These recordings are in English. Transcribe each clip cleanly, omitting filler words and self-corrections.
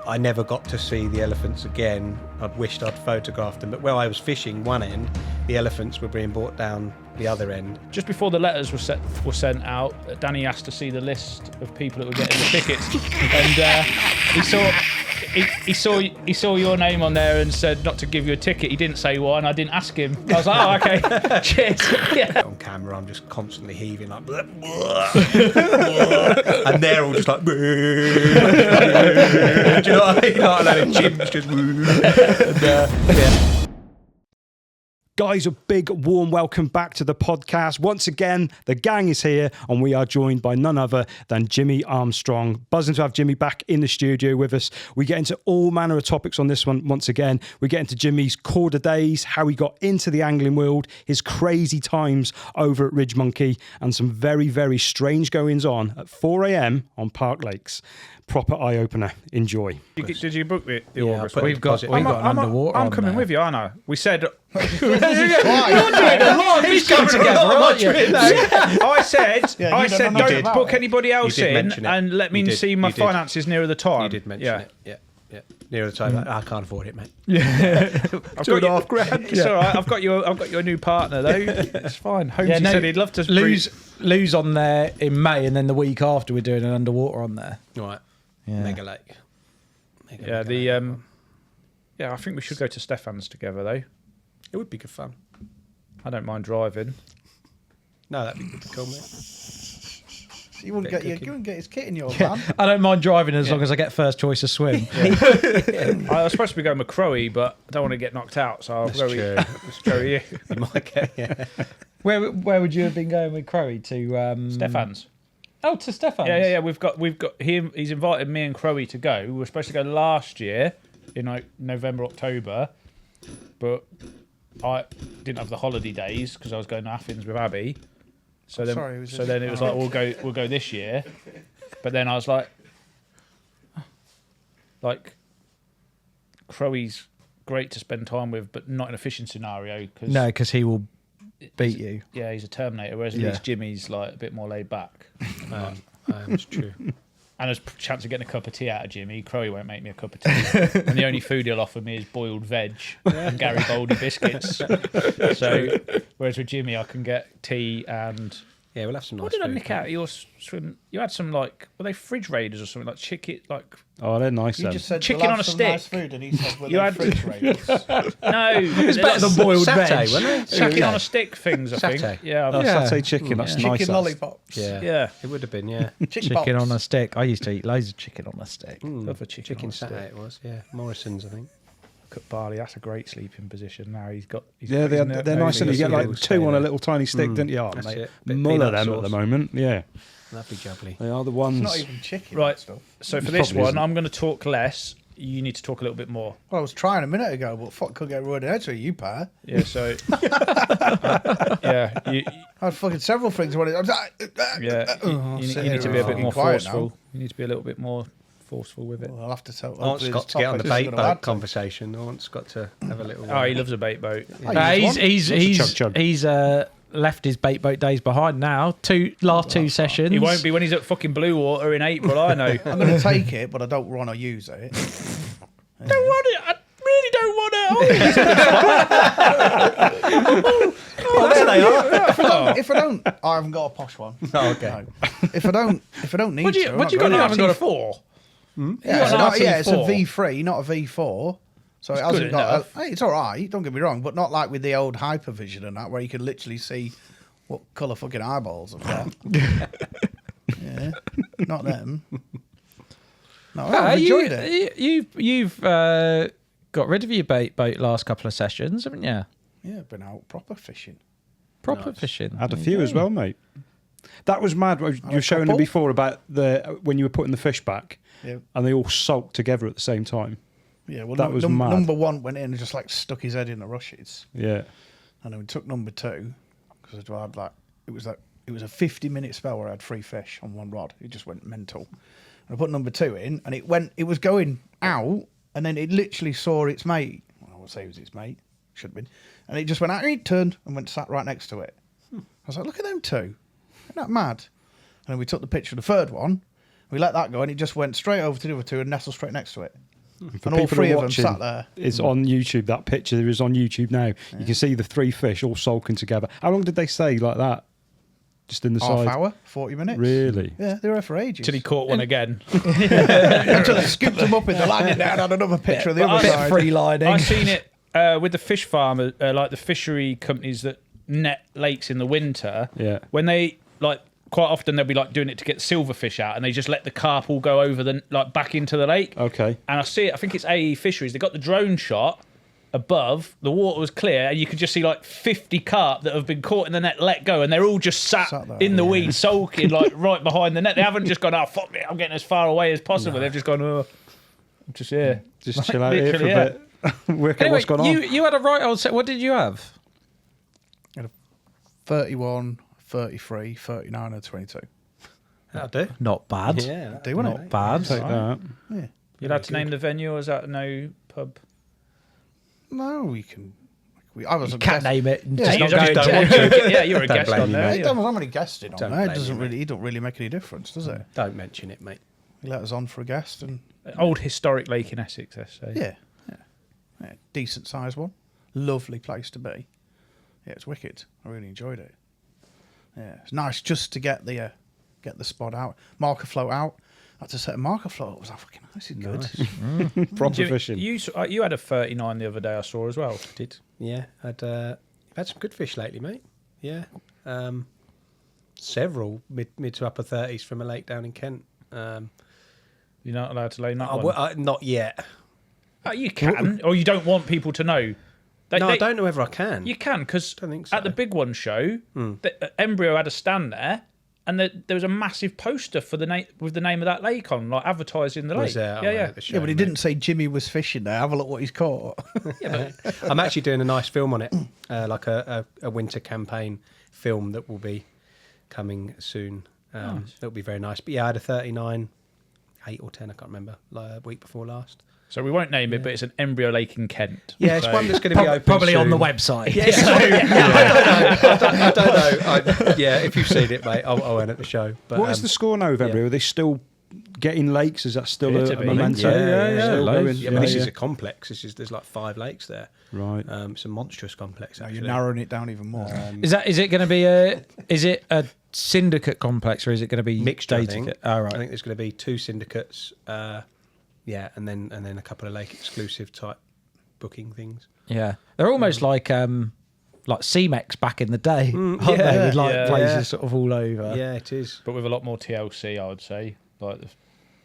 I never got to see the elephants again. I'd wished I'd photographed them, but where I was fishing one end, the elephants were being brought down the other end. Just before the letters were sent out, Danny asked to see the list of people that were getting the tickets, and he saw your name on there and said not to give you a ticket. He didn't say why, and I didn't ask him. I was like, oh, okay, cheers. Yeah. On camera, I'm just constantly heaving like, blah, blah, blah, and they're all just like, do you know what I mean? Like, and Jim's just, and, yeah. Guys, a big warm welcome back to the podcast. Once again, the gang is here and we are joined by none other than Jimmy Armstrong. Buzzing to have Jimmy back in the studio with us. We get into all manner of topics on this one once again. We get into Jimmy's Korda days, how he got into the angling world, his crazy times over at Ridgemonkey, and some very, very strange goings on at 4 a.m. on Park Lakes. Proper eye-opener. Enjoy. Did you book the Yeah, August? we've got I'm underwater I'm on coming there. with you, aren't I? We said... He's coming together, aren't you? I said, You did. don't book anybody else You did in mention it. and let me You did. see my You did. finances nearer the time. You did mention it. Yeah. Near the time, like, I can't afford it, mate. I've got $2.5 grand. It's all right. I've got you a new partner though. It's fine. Holmes said he'd love to lose on there in May, and then the week after we're doing an underwater on there. Right. Yeah. Mega Lake. Yeah, I think we should go to Stefan's together though. It would be good fun. I don't mind driving. No, that'd be good to call, mate. You wouldn't Bit get of you wouldn't get his kit in your Yeah. van. I don't mind driving as long as I get first choice of swim. I was supposed to be going with Crowe, but I don't want to get knocked out, so I'll go with you. You might get, yeah. Where would you have been going with Crowe to? Stefan's. Oh, to Stefan's. Yeah. We've got him. He's invited me and Crowe to go. We were supposed to go last year in like November, October, but I didn't have the holiday days because I was going to Athens with Abby. So then, it was like we'll go this year, but then I was like Crowe's great to spend time with, but not in a fishing scenario. No, because he will beat you. Yeah, he's a Terminator, whereas at least Jimmy's like a bit more laid back. It's true. And there's a chance of getting a cup of tea out of Jimmy. Crowe won't make me a cup of tea. And the only food he'll offer me is boiled veg and Garibaldi biscuits. So, whereas with Jimmy, I can get tea and... Yeah, we'll have some nice What did I food, nick out of your swim? You had some, were they fridge raiders or something? Like chicken, Oh, they're nice You then. just said Chicken we'll on have a some stick. nice food, and he said, "Well, You had- fridge raiders." No. It's better than boiled satay, veg. wasn't it? Chicken on a stick things, I think. Satay. Yeah. Oh, Yeah. satay chicken, that's nice. Chicken that's- lollipops. Yeah. It would have been, yeah. Chicken Chicken pops. on a stick. I used to eat loads of chicken on a stick. Love a chicken on a stick. satay it was, yeah. Morrison's, I think. Cook barley, that's a great sleeping position. Now he's got... Yeah, they're nice, and you get like two on a little tiny stick, don't you? Oh, That's mate, it. Bit mull of peanut them at the sauce. moment. Yeah, Lovely jubbly. they are the It's ones. not even chicken. Right. Stuff. So for It this probably one, isn't. I'm going to talk less. You need to talk a little bit more. Well, I was trying a minute ago, but fuck, couldn't get a word in with you, pair. Yeah, so... you I had fucking several things. I wanted. you need to be a bit fucking more quiet forceful. now. You need to be a little bit more forceful with it. Well, I'll have to tell. I want hopefully Scott this to get on the topic isn't bait gonna add boat to- conversation. I want Scott to have a little... Oh, he loves a bait boat. He's left his bait boat days behind now. Last two sessions. He won't be when he's at fucking Blue Water in April, I know. I'm going to take it, but I don't want to use it. Don't want it. I really don't want it. Oh, there they are. If I don't, I haven't got a posh one. Oh, okay. No. If I don't need What to. you I'm got not going now? to. Haven't got a 4. Yeah, it's a RT4. V3, not a V4. So it hasn't got. It's all right. Don't get me wrong, but not like with the old Hypervision and that, where you can literally see what colour fucking eyeballs I've got. Yeah, not them. No, I've enjoyed it. You've got rid of your bait boat last couple of sessions, haven't you? Yeah, been out proper fishing. Proper fishing. Had a few as well, mate. That was mad. You were showing me couple. before about when you were putting the fish back, Yeah. and they all sulked together at the same time. Yeah, well, That was mad. number one went in and just like stuck his head in the rushes, Yeah, and then we took number 2 because I had it was a 50-minute spell where I had 3 fish on one rod. It just went mental. And I put number 2 in, and it was going out, and then it literally saw its mate. Well, I would say it was its mate, should have been, and it just went out. And it turned and went sat right next to it. I was like, look at them two, isn't that mad? And then we took the picture of the third one. We let that go, and it just went straight over to the other two and nestled straight next to it. For And all people three who are of them watching, sat there. it's on YouTube. That picture is on YouTube now. You can see the 3 fish all sulking together. How long did they stay like that? Just in the Half side? hour, 40 minutes. Really? Yeah, they were there for ages. Till he caught one again. Until they scooped them up in the landing down, had another picture of the But other I- side. Free lining. I've seen it with the fish farmer, like the fishery companies that net lakes in the winter. Yeah. When they like, quite often they'll be like doing it to get silverfish out, and they just let the carp all go over the like back into the lake. Okay. And I see it. I think it's AE Fisheries. They got the drone shot above. The water was clear, and you could just see like 50 carp that have been caught in the net, let go, and they're all just sat there, in the weeds, sulking like right behind the net. They haven't just gone, "Oh fuck me, I'm getting as far away as possible." They've just gone, "Oh, just here, Just chill out here for a literally, bit. Work out Anyway, what's going on. you had a right old set. What did you have? 31, 33, 39 and 22. That'll do. Not bad. Yeah. Do you want Not it? bad. Take that. Yeah. You'd have to name the venue, or is that no pub? No, we can. I was a Can't guest. name it. Yeah, Just you not just going Yeah, to. yeah, you're a Don't guest blame on me, there. mate. Yeah. Don't many guested on Don't there. It blame doesn't you, really. It don't really make any difference, does it? Don't mention it, mate. You let us on for a guest, and Old historic lake in Essex, let's say. yeah, decent sized one, lovely place to be. Yeah, it's wicked. I really enjoyed it. Yeah, it's nice just to get the spot out, marker float out. I had to set a marker float. It was like fucking nice and good. Proper Jimmy, fishing. you had a 39 the other day, I saw as well. Did. Yeah. I've had some good fish lately, mate. Yeah. Several mid to upper 30s from a lake down in Kent. You're not allowed to name that one. Not yet. Oh, you can, or you don't want people to know. I don't know whether I can. You can, because Don't think so. at the Big One show, Embryo had a stand there, and there was a massive poster for with the name of that lake on, like advertising the Was lake. there? Yeah, Oh, yeah. at the show, Yeah, but he mate. didn't say Jimmy was fishing there. Have a look what he's caught. I'm actually doing a nice film on it, like a winter campaign film that will be coming soon. It'll be very nice. But yeah, I had a 39, 8 or 10, I can't remember, like a week before last. So we won't name it, but it's an embryo lake in Kent. Yeah, it's So- one that's going to be open Probably on the soon. website. Yeah, I don't know. Yeah, if you've seen it, mate, I'll end at the show. But, What is the score now, November? Are they still getting lakes? Is that still Yeah, a to be. memento? Yeah, Still loads. going? Yeah, but this is a complex. There's like 5 lakes there. Right. It's a monstrous complex. Now Actually. you're narrowing it down even more. Is it going to be a syndicate complex, or is it going to be Mixed, I data think. kit? Oh, right. I think there's going to be 2 syndicates. Yeah, and then a couple of lake exclusive type booking things. Yeah, they're almost like CMEX back in the day, aren't they? yeah, With like yeah. places Yeah. sort of all over. Yeah, it is. But with a lot more TLC, I would say. Like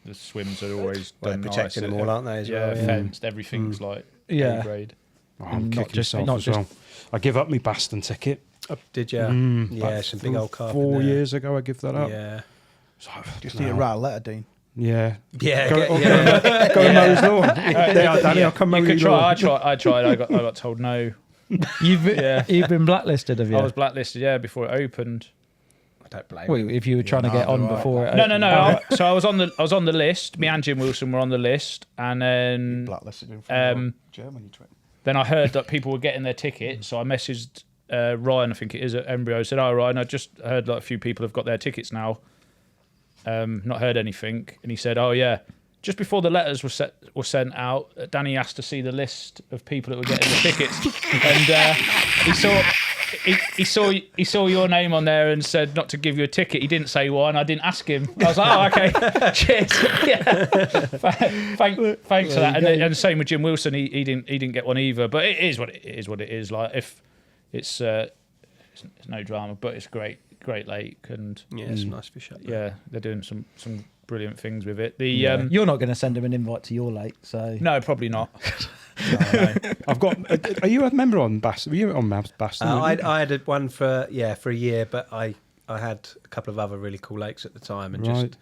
the swims are always Well, done they're protecting nice. them all, aren't they? As Yeah, well? fenced. Everything's like Yeah. A grade. Oh, I'm Not kicking just- myself not as just- well. I give up my Baston ticket. Did you? Yeah, About some big old carp. in 4 there. years ago, I give that up. Yeah. So, Just need a rattle letter, Dean. Yeah. Yeah, Go, yeah. go and mow his lawn. Yeah, Danny, I'll come mow You your could try. lawn. I tried. I got told no. You've Yeah. you've been blacklisted, have you? I was blacklisted. Yeah, before it opened. I don't blame Well, you. if you were trying to get on right. before it. No. So I was on the list. Me and Jim Wilson were on the list, and then Blacklisted him from your Germany trip. then I heard that people were getting their tickets. So I messaged Ryan, I think it is, at Embryo. Said, "Oh, Ryan, I just heard like a few people have got their tickets now. Not heard anything." And he said, "Oh yeah." Just before the letters were sent out, Danny asked to see the list of people that were getting the tickets, and he saw your name on there and said not to give you a ticket. He didn't say why, and I didn't ask him. I was like, "Oh, okay, cheers." Yeah. Thanks for that. And same with Jim Wilson. He didn't get one either. But it is what it is. What it is. Like if it's no drama, but it's great lake, and Yeah, some nice fish up there. yeah, they're doing some brilliant things with it. The You're not going to send him an invite to your lake, so no, probably not. I've got. Are you a member on Baston? Were you on Baston? I had one for a year, but I had a couple of other really cool lakes at the time, and Right.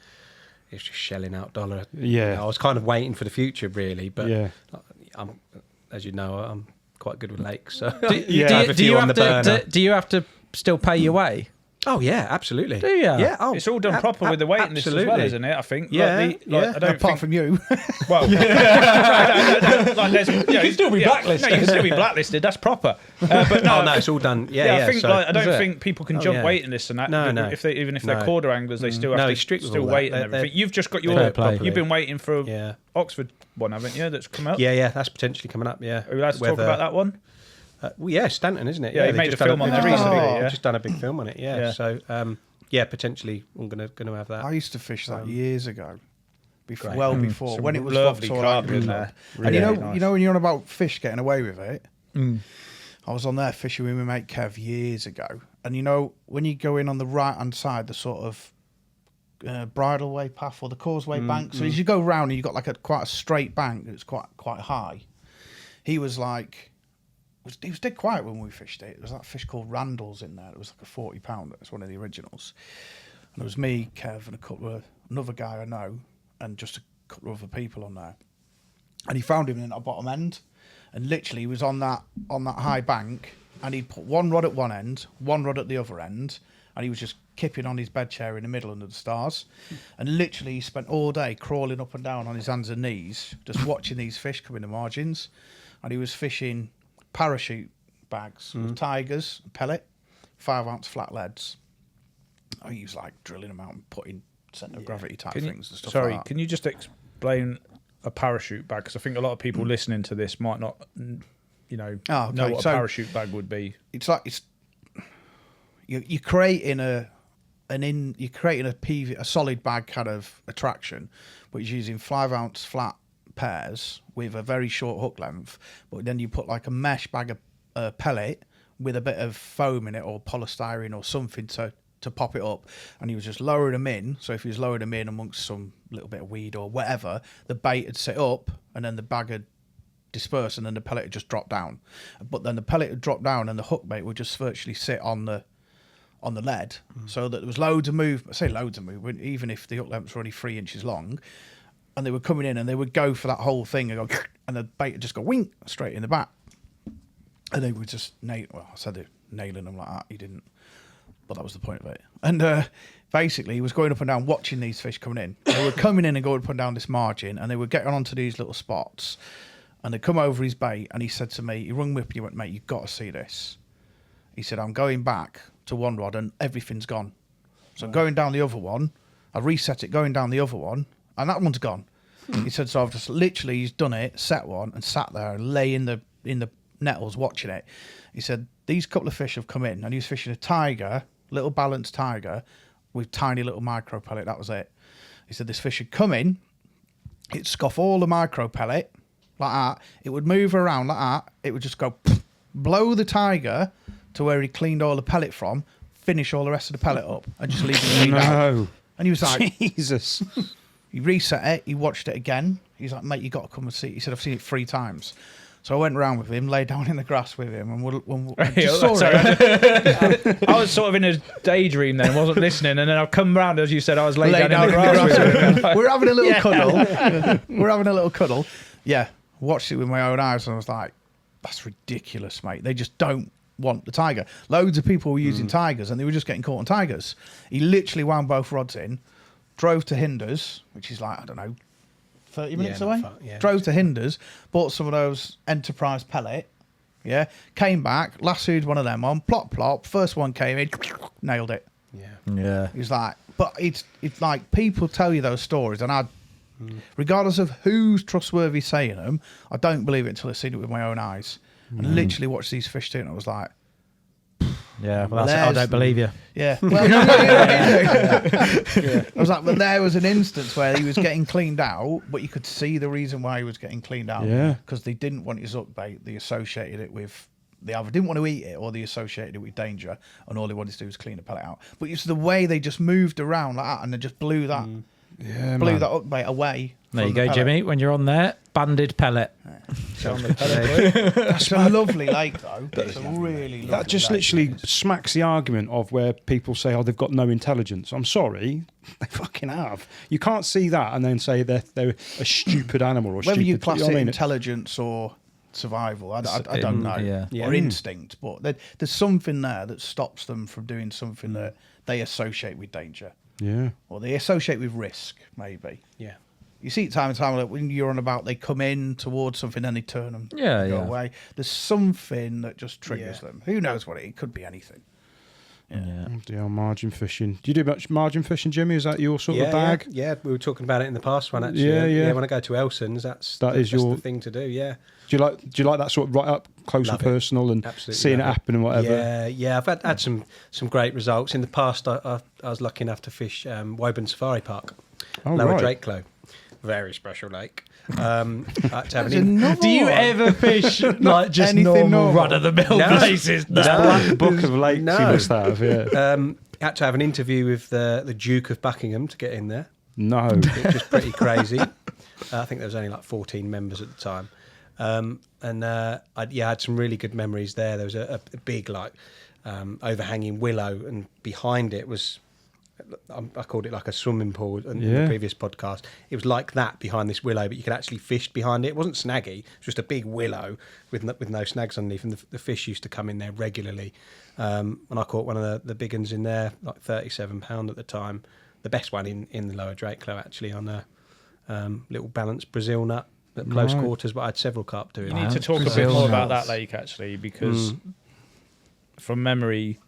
it's just shelling out dollar. Yeah. You know, I was kind of waiting for the future, really, but Yeah. I'm, as you know, I'm quite good with lakes. So Yeah. I have a few on the burner. do you have to still pay your way? Oh yeah, absolutely. Do ya? Yeah. Oh, It's all done proper with the waiting list as well, absolutely. isn't it? I think. Yeah, I don't Apart think. from you. Well, like there's, He'd still be blacklisted. No, you can still be blacklisted. That's proper. But no, Oh no, it's all done. Yeah, I think so, I don't Is it? think people can jump yeah. waiting lists and that. No, no. If even if they're No. Korda anglers, they still have No, to he's strict with still all that. wait and They're- everything. You've just got they're your. properly. You've been waiting for Yeah. Oxford one, haven't you? That's come out. Yeah, that's potentially coming up. Yeah. Are we allowed to talk Whether- about that one? Well, yeah, Stanton, isn't it? Yeah, he they made just a film done on there recently, they've yeah. just done a big film on it. Yeah. Yeah. So, yeah, potentially I'm gonna have that. I used to fish that years ago. Great. Before Some when it was lovely Vauxhall carp Island. in there. And you Really know, nice. when you're on about fish getting away with it, I was on there fishing with my mate Kev years ago, and you know when you go in on the right hand side, the sort of bridleway path or the causeway bank. So as you go round, and you got like quite a straight bank that's quite high. He was like, he was dead quiet when we fished it. There was that fish called Randall's in there. It was like a 40-pounder. It's one of the originals. And it was me, Kev, and another guy I know, and just a couple of other people on there. And he found him in that bottom end, and literally he was on that high bank, and he'd put one rod at one end, one rod at the other end, and he was just kipping on his bed chair in the middle under the stars. And literally he spent all day crawling up and down on his hands and knees, just watching these fish come in the margins. And he was fishing parachute bags with tigers, pellet, 5-ounce flat leads. He was like drilling them out and putting centre of gravity type things and stuff like that. Can you just explain a parachute bag? Because I think a lot of people listening to this might not, know what a parachute bag would be. It's like you're creating a solid bag kind of attraction, but it's using 5-ounce flat pairs with a very short hook length. But then you put like a mesh bag of pellet with a bit of foam in it or polystyrene or something to pop it up, and he was just lowering them in. So if he was lowering them in amongst some little bit of weed or whatever, the bait would sit up and then the bag would disperse and then the pellet would just drop down. But then the pellet would drop down and the hook bait would just virtually sit on the lead, so that there was loads of movement. I say loads of movement, even if the hook lengths were only 3 inches long, and they were coming in and they would go for that whole thing and go, and the bait would just go wink straight in the back, and they would just I said they're nailing them like that. He didn't. But that was the point of it. And basically, he was going up and down watching these fish coming in. They were coming in and going up and down this margin, and they were getting onto these little spots. And they come over his bait, and he said to me, he rung me up and he went, mate, you've got to see this. He said, I'm going back to one rod and everything's gone. So going down the other one, I reset it, going down the other one, and that one's gone. He said, so I've just literally, he's done it, set one, and sat there and lay in the nettles watching it. He said, these couple of fish have come in, and he was fishing a tiger, little balanced tiger, with tiny little micro pellet. That was it. He said this fish had come in, it'd scoff all the micro pellet like that. It would move around like that. It would just go blow the tiger to where he cleaned all the pellet from, finish all the rest of the pellet up, and just leave it cleaned out. No. And he was like, Jesus. he reset it. He watched it again. He's like, mate, you got to come and see it. He said, I've seen it 3 times. So I went round with him, lay down in the grass with him, and just saw it. I was sort of in a daydream then, wasn't listening, and then I've come round, as you said, I was laid down in the grass with him. We're having a little cuddle. We're having a little cuddle. Yeah, watched it with my own eyes, and I was like, that's ridiculous, mate. They just don't want the tiger. Loads of people were using tigers, and they were just getting caught on tigers. He literally wound both rods in, drove to Hinders, which is like, I don't know, 30 minutes not away. far, yeah. Drove to Hinders, bought some of those Enterprise pellet. Yeah, came back, lassoed one of them on, plop, first one came in, nailed it. Yeah. He was like, but it's like people tell you those stories, and regardless of who's trustworthy saying them, I don't believe it until I've seen it with my own eyes and literally watched these fish do it. And I was like, Yeah, well, I don't believe you. yeah. Well, I was like, but there was an instance where he was getting cleaned out, but you could see the reason why he was getting cleaned out. Yeah. Because they didn't want his hook bait. They associated it with, they either didn't want to eat it or they associated it with danger, and all they wanted to do was clean the pellet out. But it's the way they just moved around like that, and they just blew that, blew that hook bait away. There you from go, the pellet. Jimmy. When you're on there, banded pellet. It's a lovely lake, though. It's a really lovely That just lake. literally smacks the argument of where people say, oh, they've got no intelligence. I'm sorry, they fucking have. You can't see that and then say they're a stupid animal or Whether stupid. you class know it what I mean? intelligence or survival. I don't know, Yeah. or instinct, but there's something there that stops them from doing something that they associate with danger. Yeah. Or they associate with risk, maybe. Yeah. You see it time and time, like when you're on about, they come in towards something and they turn and Yeah, go yeah. away. There's something that just triggers them. Who knows what it could be anything. The old margin fishing. Do you do much margin fishing, Jimmy? Is that your sort of bag? Yeah, we were talking about it in the past one actually. Yeah. When I go to Elson's, that's your the thing to do. Yeah. Do you like that sort of right up close Love and it. personal and Absolutely seeing it love it. happen and whatever? Yeah. I've had some great results in the past. I was lucky enough to fish Woburn Safari Park, Lower Drakeclough, very special lake. I had to have an Do you ever fish like just Anything normal normal? run of the mill No. places? This black book of lakes No. you must have, yeah. had to have an interview with the Duke of Buckingham to get in there, No. which was pretty crazy. I think there was only like 14 members at the time. I had some really good memories there. There was a big overhanging willow, and behind it was, I called it like a swimming pool in the previous podcast. It was like that behind this willow, but you could actually fish behind it. It wasn't snaggy. It was just a big willow with no snags underneath, and the fish used to come in there regularly. And I caught one of the big ones in there, like 37 pound at the time. The best one in the Lower Drakeclough, actually, on a little balanced Brazil nut at close quarters, but I had several carp doing You it. need to talk a bit more about that lake, actually, because from memory,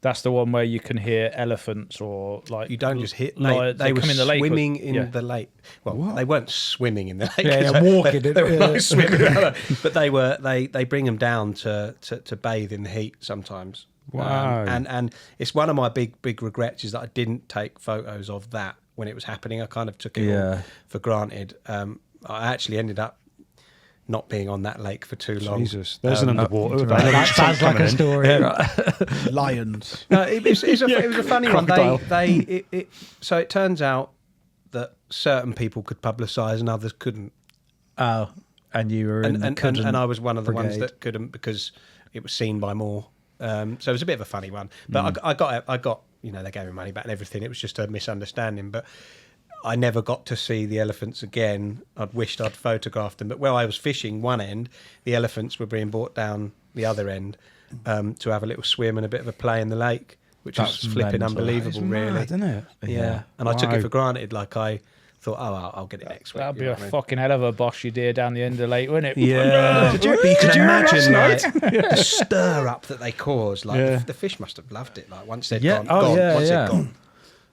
that's the one where you can hear elephants or like... You don't just hit... They were come in the lake. swimming in the lake. Well, they weren't swimming in the lake. Yeah, walking. They were both swimming. But they bring them down to bathe in the heat sometimes. Wow. And it's one of my big regrets is that I didn't take photos of that when it was happening. I kind of took it all for granted. I actually ended up not being on that lake for too long. Jesus, there's an underwater. That sounds like a story. Right? Lions. No, it was a funny one. Crocodile. So it turns out that certain people could publicise and others couldn't. Oh, and you were in the couldn't and I was one of the ones brigade. that couldn't because it was seen by more. So it was a bit of a funny one. But I got they gave me money back and everything. It was just a misunderstanding. But I never got to see the elephants again. I'd wished I'd photographed them. But where I was fishing one end, the elephants were being brought down the other end to have a little swim and a bit of a play in the lake, which was flipping mental. unbelievable, really. isn't it? Yeah. And I took it for granted. Like I thought, I'll get it next week. That'd be you know a what I mean? fucking hell of a bosh you did down the end of the lake, wouldn't it? Yeah. But you can imagine the stir up that they caused. Like the fish must have loved it. Like once they'd gone, Oh, yeah, once yeah. they'd gone.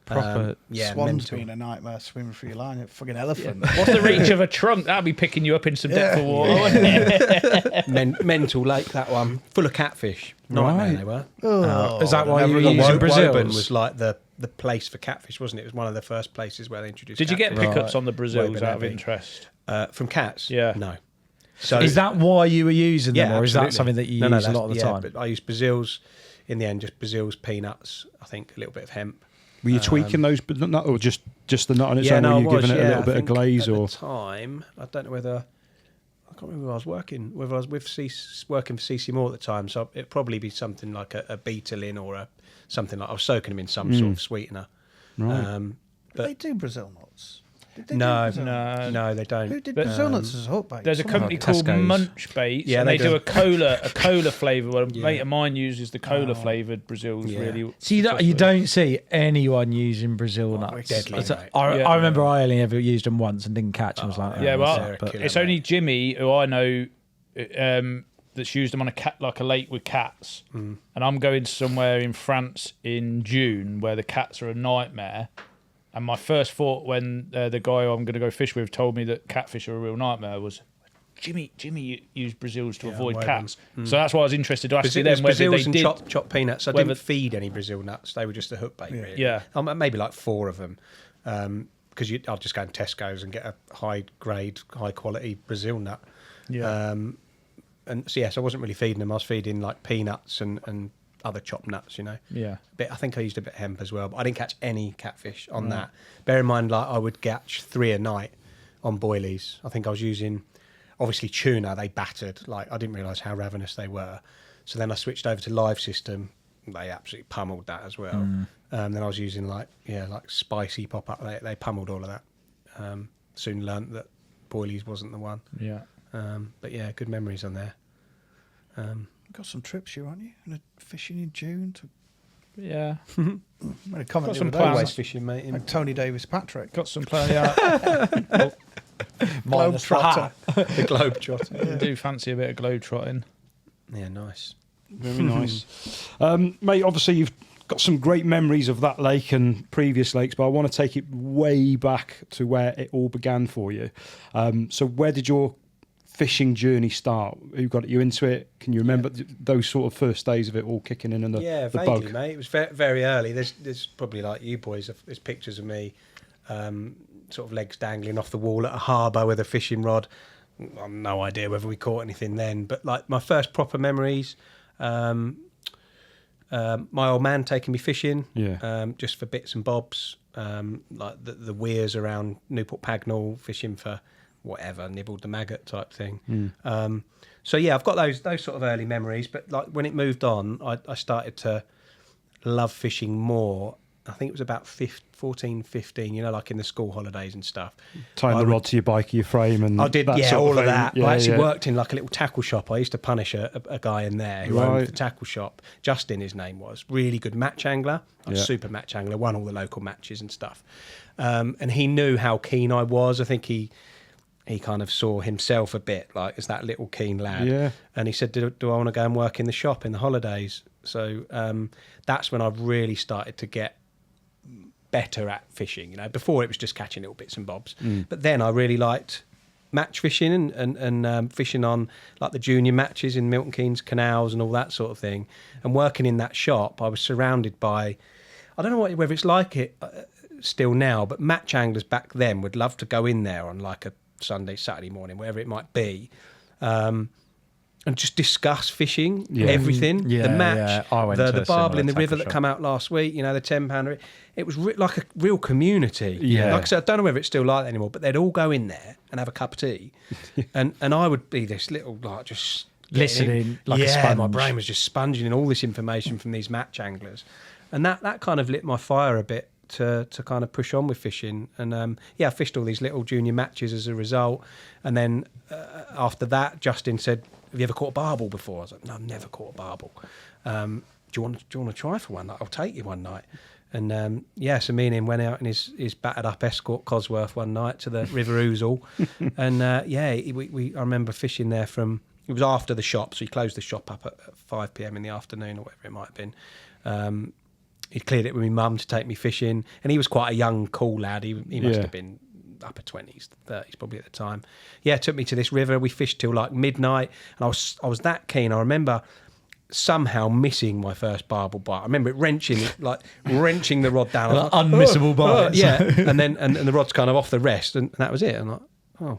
Proper. Swans mental. been a nightmare swimming through your line. Fucking elephant. What's the reach of a trunk? That'd be picking you up in some depth of water, wouldn't it? Mental lake, that one. Full of catfish. Nightmare they were. Is that why you were Woburn using Brazil? was like the place for catfish, wasn't it? It was one of the first places where they introduced Did you get catfish. pickups on the Brazils Woburn out of Abbey. interest? From cats? Yeah. No. So Is that why you were using them, or is that absolutely. something that you No, use a lot of the yeah, time? But I used Brazils in the end, just Brazils, peanuts, I think a little bit of hemp. Were you tweaking those, but not, or just the nut on its Yeah, own? no, Were you I was, giving it a yeah, little I bit of think glaze, at or the time? I don't know whether I can't remember where I was working. Whether I was working for Ccmoore at the time, so it'd probably be something like a beetalin or something like I was soaking them in some sort of sweetener. Right. Did they do Brazil nuts? Did they do No, Brazil nuts? no, they don't. Who did Brazil nuts as a hook bait? There's a company called Tesco's. Munch Baits, Yeah, and they they do do. a cola flavour. Well, a mate of mine uses the cola flavoured Brazils. Yeah. Really. So you don't see anyone using Brazil nuts. deadly, It's a- mate. I remember I only ever used them once and didn't catch them. I was like, Yeah, well, they're a killer, it's mate. only Jimmy who I know that's used them on a lake with cats. And I'm going somewhere in France in June where the cats are a nightmare. And my first thought when the guy I'm going to go fish with told me that catfish are a real nightmare was, Jimmy used Brazils to avoid Woburn. cats. So that's why I was interested to ask you Brazil, then whether Brazils they and did. chopped peanuts. I whether- didn't feed any Brazil nuts. They were just a hook bait, really. Yeah. Maybe like 4 of them. Because I'll just go to Tesco's and get a high grade, high quality Brazil nut. Yeah. And so yes, I wasn't really feeding them. I was feeding like peanuts and other chopped nuts, you know. Yeah. I think I used a bit of hemp as well, but I didn't catch any catfish on that. Bear in mind, like I would catch 3 a night on boilies. I think I was using, obviously tuna. They battered. Like I didn't realise how ravenous they were. So then I switched over to live system. They absolutely pummeled that as well. Then I was using like spicy pop up. They pummeled all of that. Soon learnt that boilies wasn't the one. Yeah. But yeah, good memories on there. Got some trips, you aren't you? And fishing in June. Yeah. Made a comment Got some the other day, plans. Always fishing, mate. like Tony Davis Patrick. Got some plans. Yeah. Minus the hat. The Globetrotter. Do fancy a bit of globetrotting. Yeah, nice. Very nice. Mate, obviously you've got some great memories of that lake and previous lakes, but I want to take it way back to where it all began for you. So where did your fishing journey start? Who got you into it? Can you remember those sort of first days of it all kicking in and the vaguely, bug? mate. It was very early. There's probably like you boys, there's pictures of me sort of legs dangling off the wall at a harbour with a fishing rod. I've no idea whether we caught anything then, but like my first proper memories, my old man taking me fishing, just for bits and bobs, like the weirs around Newport Pagnell, fishing for whatever, nibbled the maggot type thing. So yeah, I've got those sort of early memories, but like when it moved on, I started to love fishing more. I think it was about 14, 15, you know, like in the school holidays and stuff. Tying the rod to your bike or your frame and I did, that yeah, sort all of of that. thing. I actually worked in like a little tackle shop. I used to punish a guy in there who owned the tackle shop. Justin, his name was. Really good match angler, like super match angler, won all the local matches and stuff. And he knew how keen I was. I think he kind of saw himself a bit like as that little keen lad. Yeah. And he said, do I want to go and work in the shop in the holidays? So that's when I really started to get better at fishing. You know, before it was just catching little bits and bobs. But then I really liked match fishing and fishing on like the junior matches in Milton Keynes canals and all that sort of thing. And working in that shop, I was surrounded by, I don't know whether it's like it still now, but match anglers back then would love to go in there on like a Sunday, Saturday morning, wherever it might be, and just discuss fishing, everything, the match, the barbel in the river that come out last week, you know, the £10. It was like a real community. Yeah. Like I said, I don't know whether it's still like that anymore, but they'd all go in there and have a cup of tea, and I would be this little like just listening like a sponge. My brain was just sponging in all this information from these match anglers, and that kind of lit my fire a bit to kind of push on with fishing. And I fished all these little junior matches as a result. And then after that, Justin said, have you ever caught a barbel before? I was like, no, I've never caught a barbel. Do you want to try for one night? I'll take you one night. And so me and him went out in his battered up Escort Cosworth one night to the River Ousel. And I remember fishing there from, it was after the shop, so he closed the shop up at 5 p.m. in the afternoon or whatever it might have been. He cleared it with my mum to take me fishing, and he was quite a young, cool lad. He must have been upper 20s, 30s probably at the time. Yeah, took me to this river. We fished till like midnight, and I was that keen. I remember somehow missing my first barbel bite. I remember it wrenching the rod down. Like, unmissable bites. Yeah, and then and the rod's kind of off the rest, and that was it. I'm like, oh,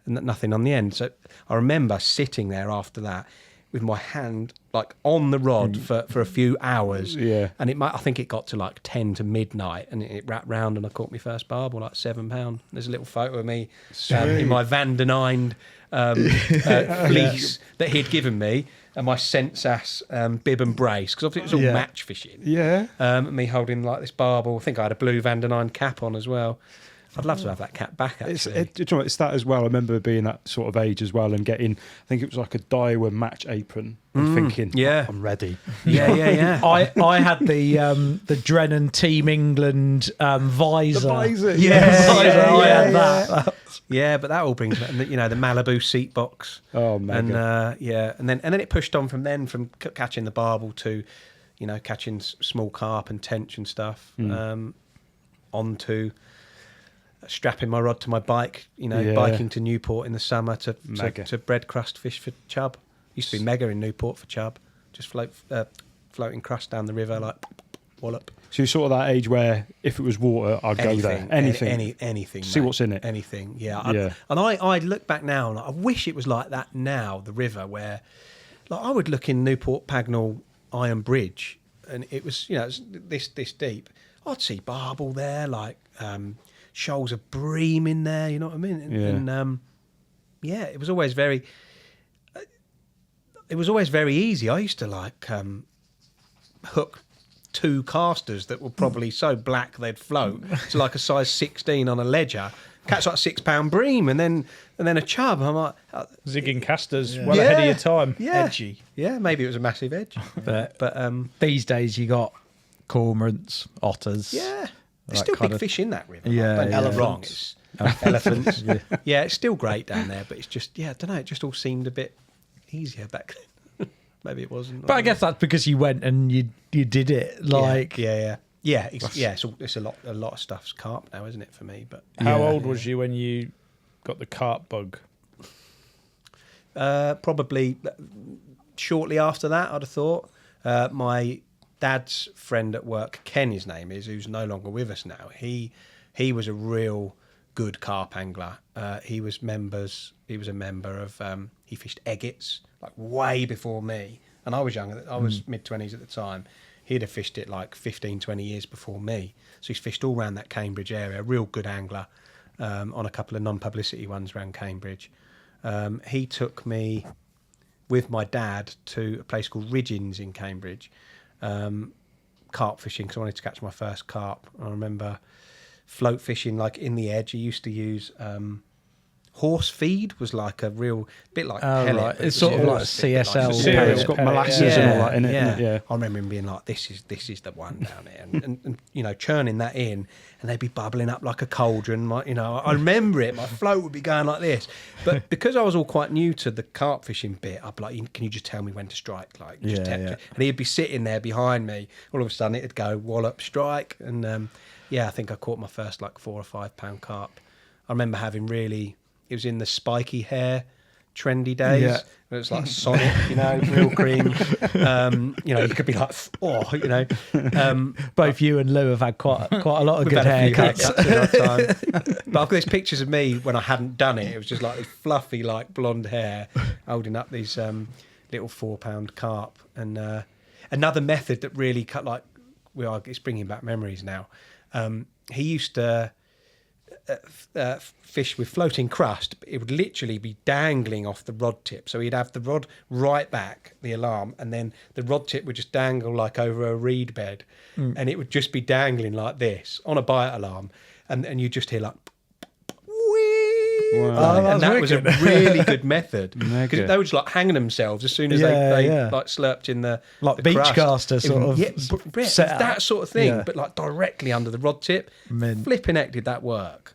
and nothing on the end. So I remember sitting there after that with my hand like on the rod for a few hours. Yeah. And I think it got to like 10 to midnight, and it wrapped round and I caught my first barbel, like £7. There's a little photo of me in my Van den Eynd fleece that he'd given me, and my Sensas bib and brace, because obviously it was all match fishing. Yeah. Me holding like this barbel. I think I had a blue Van den Eynd cap on as well. I'd love to have that cap back, actually. It's that as well. I remember being that sort of age as well and getting, I think it was like a Daiwa match apron and thinking, I'm ready. Yeah. I had the Drennan Team England visor. The visor. I had that. Yeah, but that all brings, the Malibu seat box. Oh, mega. And then it pushed on from catching the barbel to, catching small carp and tench and stuff, onto strapping my rod to my bike, biking to Newport in the summer to bread crust fish for chub. Used to be mega in Newport for chub. Just floating crust down the river like wallop. So you're sort of that age where if it was water, I'd go there. Anything. Anything. See what's in it. Anything, yeah. And I look back now and I wish it was like that now, the river, where like I would look in Newport Pagnell Iron Bridge and it was, it's this deep. I'd see barbel there, like shoals of bream in there, you know what I mean? And it was always very easy. I used to like hook 2 casters that were probably so black they'd float to like a size 16 on a ledger catch like a 6 pound bream and then a chub. I'm like, Zigging casters well ahead of your time. Yeah, Edgy. Yeah, maybe it was a massive edge, But but these days you got cormorants, otters. yeah, there's That still kind big of- fish in that river. Yeah, Don't get me yeah. wrong, it's elephants. Yeah, it's still great down there, but it's just I don't know. It just all seemed a bit easier back then. Maybe it wasn't. But I guess that's because you went and you did it. Like, yeah. It's a lot of stuff's carp now, isn't it, for me? But How old was you when you got the carp bug? probably shortly after that, I'd have thought. My dad's friend at work, Ken, his name is, who's no longer with us now. He was a real good carp angler. He was a member of. He fished Eggett's like way before me, and I was younger. I was mid-20s at the time. He'd have fished it like 15, 20 years before me. So he's fished all around that Cambridge area. Real good angler on a couple of non-publicity ones around Cambridge. He took me with my dad to a place called Ridgemonkey in Cambridge, carp fishing, because I wanted to catch my first carp. I remember float fishing like in the edge. He used to use horse feed, was like a real bit like pellet, right. but It's it sort was of like horse feed, CSL. like cereal. It's got pellet, molasses and all that in it. yeah. isn't it? Yeah. I remember him being like, this is the one down there, and you know, churning that in, and they'd be bubbling up like a cauldron. I remember it. My float would be going like this, but because I was all quite new to the carp fishing bit, I'd be like, can you just tell me when to strike? Like, just and he'd be sitting there behind me. All of a sudden, it'd go wallop, strike, and I think I caught my first like 4 or 5 pound carp. I remember having it was in the spiky hair trendy days. Yeah. It was like Sonic, real cream. You could be like, both you and Lou have had quite a lot of we've good had a few haircuts. in our time. But I've got these pictures of me when I hadn't done it. It was just like this fluffy, like blonde hair, holding up these little 4 pound carp. And another method that really it's bringing back memories now. He used to fish with floating crust, but it would literally be dangling off the rod tip. So he'd have the rod right back, the alarm, and then the rod tip would just dangle like over a reed bed, and it would just be dangling like this on a bite alarm, and you just hear like. Wow. And that was a really good method Mega. because they were just like hanging themselves as soon as Yeah, they yeah. like slurped in the Like the beach crust. caster sort of That setup. sort of thing, Yeah. but like directly under the rod tip. Mint. Flipping heck did that work?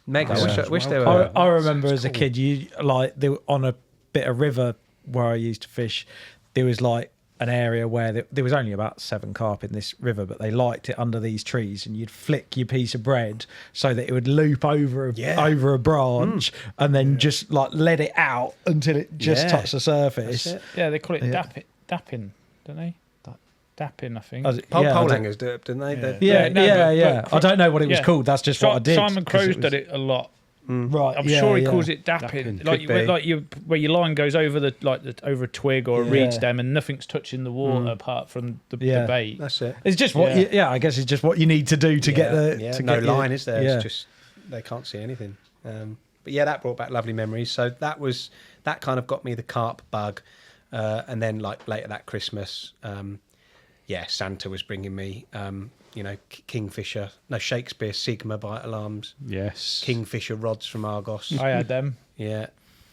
Mega. Yeah. I wish they were. I remember as a kid, they were on a bit of river where I used to fish. There was like an area where there was only about 7 carp in this river, but they liked it under these trees, and you'd flick your piece of bread so that it would loop over a branch, and then just like let it out until it just touched the surface. That's it. Yeah, they call it dapping, don't they? Dapping, I think. Pole hangers do it, didn't they? but I don't know what it was called. That's just what I did. Simon 'cause Crow's was- did it a lot. Right, I'm sure he calls it. it dapping, Could be. where your line goes over over a twig or a Yeah. reed stem, and nothing's touching the water apart from the bait. That's it. It's just what, I guess it's just what you need to do to get the. Yeah, to no get your- line is there. Yeah. It's just they can't see anything. But yeah, that brought back lovely memories. So that kind of got me the carp bug, and then like later that Christmas, Santa was bringing me, Kingfisher, Shakespeare Sigma bite alarms, Yes. Kingfisher rods from Argos. I had them. Yeah.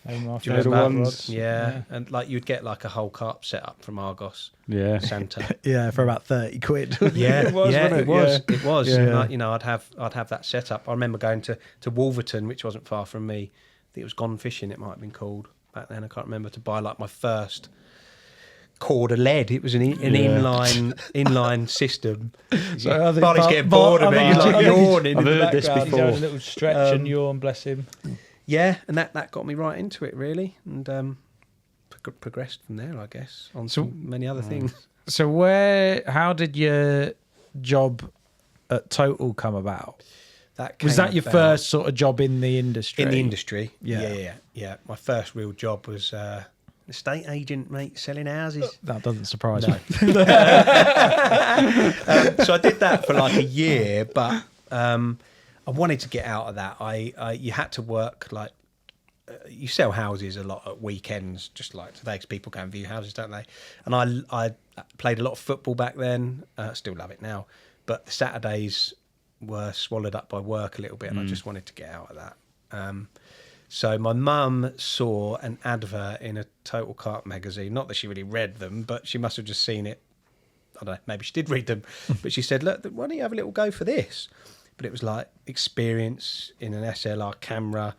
They were my Do you favourite remember ones? rods. Yeah, and like you'd get like a whole carp set up from Argos. Yeah. Santa. Yeah, for about 30 quid. Yeah, It was, wasn't it? It was. Yeah. And I'd have that set up. I remember going to Wolverton, which wasn't far from me. I think it was Gone Fishing. It might have been called back then. I can't remember, to buy like my first Korda lead. It was an inline system. So I think Barney's getting bored of it. He's like yawning I've in the heard this background. He's having a little stretch and yawn, bless him. Yeah, and that got me right into it really, and progressed from there, I guess, on many other things. So how did your job at Total come about? Was that your first sort of job in the industry? In the industry, Yeah. yeah. My first real job was estate agent, mate, selling houses. That doesn't surprise me. So I did that for like a year, but I wanted to get out of that. You had to work like you sell houses a lot at weekends, just like today, because people go and view houses, don't they? And I played a lot of football back then. Still love it now, but Saturdays were swallowed up by work a little bit, and I just wanted to get out of that. So my mum saw an advert in a Total Carp magazine. Not that she really read them, but she must have just seen it. I don't know, maybe she did read them. But she said, look, why don't you have a little go for this? But it was like experience in an SLR camera,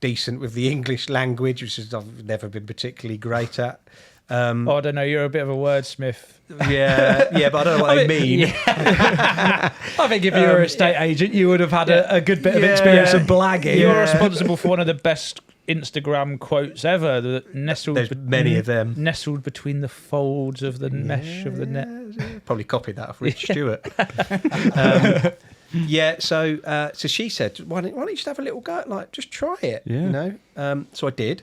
decent with the English language, which is I've never been particularly great at. I don't know, you're a bit of a wordsmith. Yeah, but I don't know what they mean. I think if you were a estate agent, you would have had a good bit of experience of blagging. You're responsible for one of the best Instagram quotes ever. The nestled There's many of them. Nestled between the folds of the mesh of the net. Probably copied that off Rich Stewart. So she said, why don't you just have a little go? Like, just try it, you know? So I did.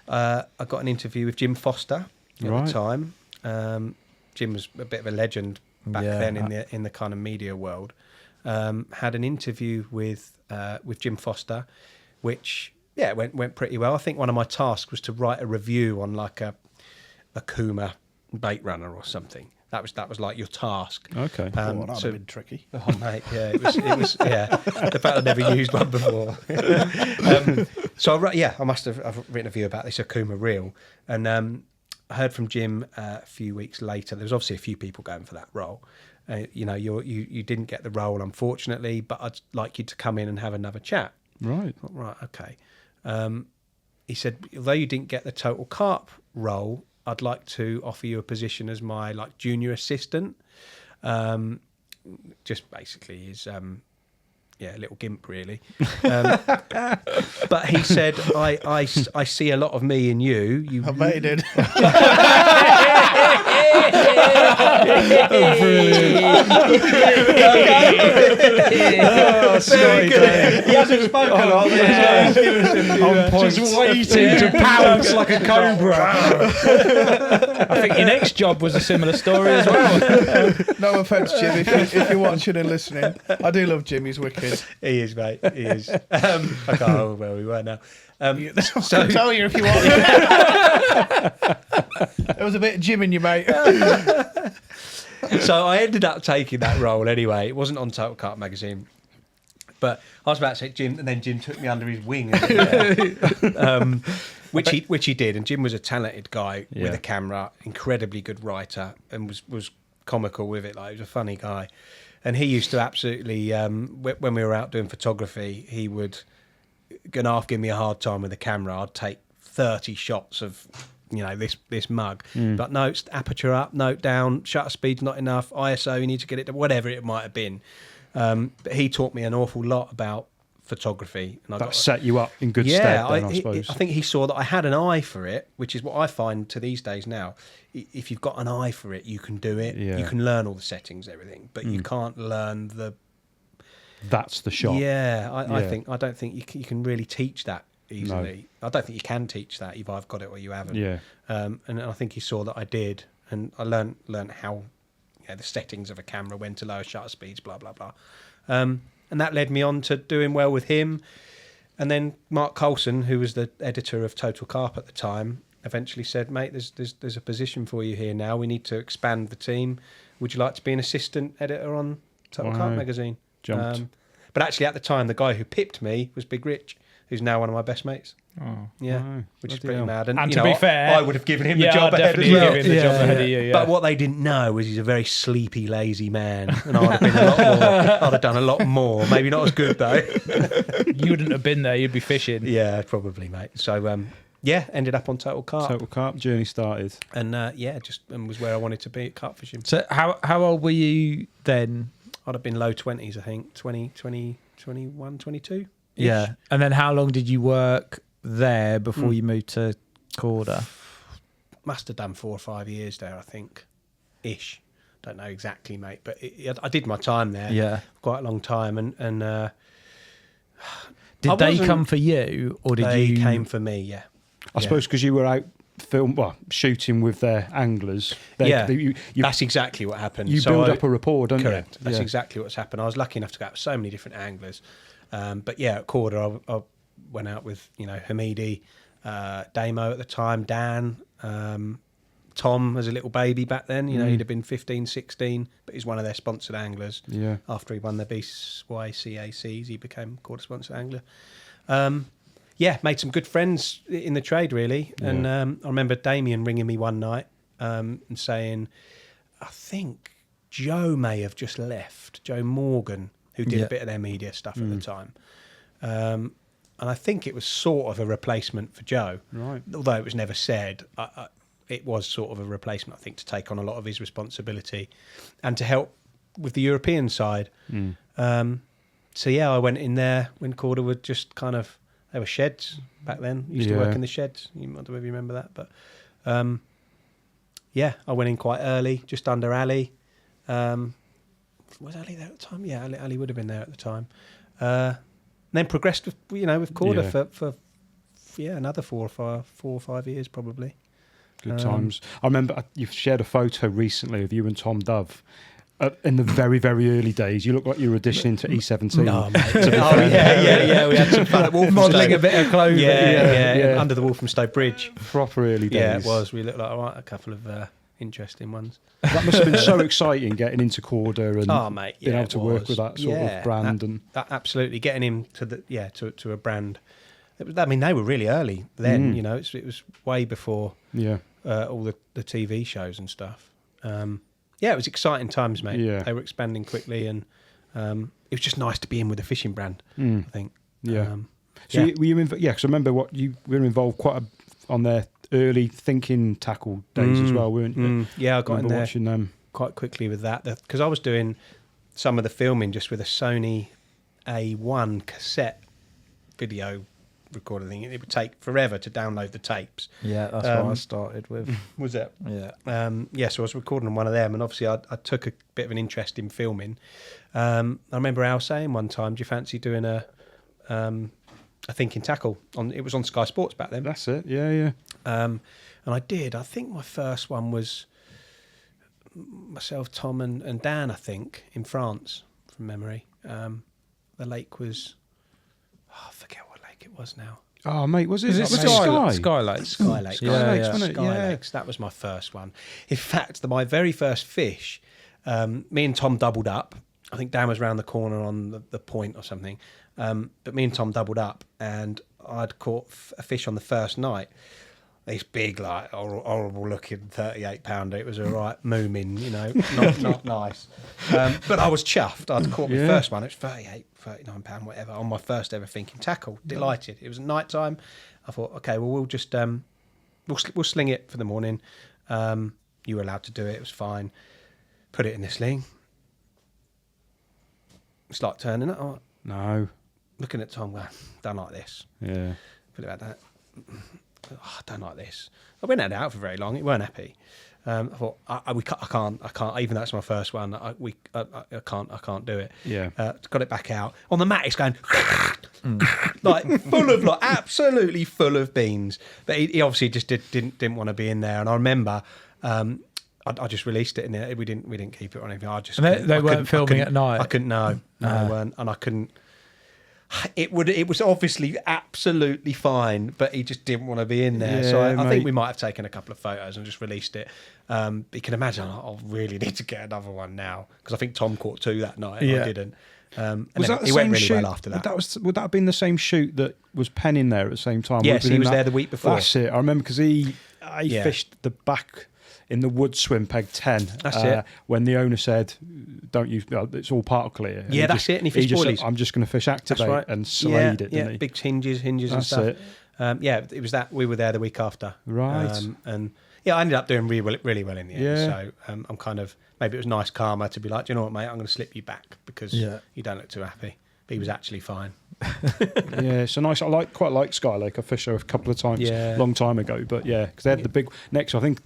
I got an interview with Jim Foster at the time. Jim was a bit of a legend back then in the kind of media world. Had an interview with Jim Foster, which went pretty well. I think one of my tasks was to write a review on like a Ccmoore bait runner or something. That was like your task. Okay. That would have been tricky. Oh mate, it was the fact I'd never used one before. I must have I've written a review about this Ccmoore reel, and I heard from Jim a few weeks later. There was obviously a few people going for that role. You didn't get the role, unfortunately, but I'd like you to come in and have another chat. Right. Right, okay. He said, although you didn't get the Total Carp role, I'd like to offer you a position as my like junior assistant. Just basically is a little gimp really. But he said, I see a lot of me in you. I bet he did. Very good. He hasn't spoken on this. Just waiting to pounce like a cobra. I think your next job was a similar story as well. No offence, Jim, if you're watching and listening. I do love Jim, he's wicked. He is, mate. He is. I can't remember where we were now. So I'll tell you if you want. There was a bit of Jim in you, mate. So I ended up taking that role anyway. It wasn't on Total Carp magazine, but I was about to say Jim, and then Jim took me under his wing, which he did. And Jim was a talented guy with a camera, incredibly good writer, and was comical with it. Like, he was a funny guy. And he used to absolutely, when we were out doing photography, he would give me a hard time with the camera. I'd take 30 shots of, this mug. But no, aperture up, note down, shutter speed's not enough, ISO, you need to get it to whatever it might have been. But he taught me an awful lot about photography. And that set you up in good stead then, I suppose. I think he saw that I had an eye for it, which is what I find to these days now. If you've got an eye for it, you can do it. Yeah. You can learn all the settings, everything, but you can't learn the... That's the shot. Yeah, I don't think you can really teach that easily. No. I don't think you can teach that. You've either got it or you haven't. Yeah. And I think he saw that I did, and I learned how the settings of a camera, when to lower shutter speeds, blah blah blah. And that led me on to doing well with him. And then Mark Coulson, who was the editor of Total Carp at the time, eventually said, mate, there's a position for you here now. We need to expand the team. Would you like to be an assistant editor on Total Carp magazine? Jumped. But actually, at the time, the guy who pipped me was Big Rich, who's now one of my best mates. Oh, yeah, wow. Which is Bloody pretty hell. mad. And to be fair, I would have given him the I'd job ahead as definitely well. give him the job ahead of you. Yeah. But what they didn't know was he's a very sleepy, lazy man, and I'd have been a lot more. I'd have done a lot more. Maybe not as good though. You wouldn't have been there. You'd be fishing. Yeah, probably, mate. So ended up on Total Carp. Total Carp journey started. And and was where I wanted to be at carp fishing. So how old were you then? I'd have been low 20s, I think, 20, 21, 22. Yeah. And then how long did you work there before you moved to Korda? Must have done 4 or 5 years there, I think, ish. Don't know exactly, mate, but I did my time there. Yeah, quite a long time, and Did they come for you, or did they you? They came for me. Yeah, I suppose because you were out shooting with their anglers. That's exactly what happened. You build up a rapport, don't correct. you? That's exactly what's happened. I was lucky enough to go out with so many different anglers. But yeah, at Korda, I went out with Hamidi, Damo at the time, Dan, Tom as a little baby back then. You know, he'd have been 15, 16, but he's one of their sponsored anglers. Yeah. After he won the BYCACs, he became Korda sponsored angler. Made some good friends in the trade, really. Yeah. And I remember Damien ringing me one night and saying, I think Joe may have just left, Joe Morgan, who did a bit of their media stuff at the time. And I think it was sort of a replacement for Joe. Right. Although it was never said, it was sort of a replacement, I think, to take on a lot of his responsibility and to help with the European side. I went in there when Korda would just kind of, there were sheds back then. Used to work in the sheds. You might not remember that, but I went in quite early, just under Ali. Was Ali there at the time? Yeah, Ali would have been there at the time. Then progressed with Korda for another 4 or 5 years probably. Good times. I remember you've shared a photo recently of you and Tom Dove. In the very, very early days, you look like you were auditioning to E17. No, mate. We had some fun at Modelling a bit of clothing. Yeah, under the Walthamstow Bridge. Proper early days. Yeah, it was. We looked like a couple of interesting ones. That must have been so exciting getting into Korda and being able to work with that sort of brand. That absolutely, getting him to a brand. They were really early then. You know, it was way before all the TV shows and stuff. It was exciting times, mate. Yeah. They were expanding quickly, and it was just nice to be in with a fishing brand, I think. Yeah. Were you because I remember you were involved on their early thinking tackle days as well, weren't you? Yeah, I got in there watching them quite quickly with that because I was doing some of the filming just with a Sony A1 cassette video recorder thing. It would take forever to download the tapes. Yeah, that's what I started with. Was it? Yeah. So I was recording on one of them, and obviously I took a bit of an interest in filming. I remember Al saying one time, do you fancy doing a thinking tackle? It was on Sky Sports back then. That's it, yeah. And I did. I think my first one was myself, Tom and Dan, I think, in France, from memory. The lake was... I forget what lake it was now. Oh, mate, was it Sky? Sky Lakes. Sky Lakes. Wasn't it? Sky Lakes. That was my first one. In fact, my very first fish, me and Tom doubled up. I think Dan was round the corner on the point or something. But me and Tom doubled up, and I'd caught a fish on the first night. This big, like, horrible looking 38-pounder. It was a right moomin, you know, not nice. But I was chuffed. I'd caught my first one. It was 38, 39 pound, whatever, on my first ever thinking tackle. Delighted. It was at night time. I thought, okay, well, we'll just we'll sling it for the morning. You were allowed to do it. It was fine. Put it in the sling. It's like turning it. Oh, No. looking at Tom, going, don't like this. Yeah. Put it like that. Oh, I don't like this. I went out for very long. It weren't happy. I thought I can't. Even though it's my first one, I can't do it. Yeah. Got it back out on the mat. It's going like full of absolutely full of beans. But he obviously just didn't want to be in there. And I remember. I just released it in there. We didn't keep it or anything. They weren't filming at night. I couldn't. No, they weren't, and I couldn't. It was obviously absolutely fine, but he just didn't want to be in there. Yeah, so I mate. think we might have taken a couple of photos and just released it. But you can imagine I'll really need to get another one now because I think Tom caught 2 that night and I didn't. And Was then that the it went same really shoot? well after that. Would that have been the same shoot that was Penn in there at the same time? Yes, Would have he been was in there the week before. That's it. I remember because he Yeah. fished the back in the wood swim peg 10. That's it. When the owner said, "Don't use it's all part clear." And Yeah, that's it. And he fished just said, boilies. I'm just going to fish activate That's right. and slayed it. Didn't he? Big hinges and That's stuff. it. It was that we were there the week after. Right. And I ended up doing really well in the end. Yeah. So I'm kind of maybe it was nice karma to be like, do you know what, mate? I'm going to slip you back because you don't look too happy. But he was actually fine. Yeah, so nice. I quite like Sky Lake. I fished there a couple of times, long time ago. But yeah, because they had the big next. I think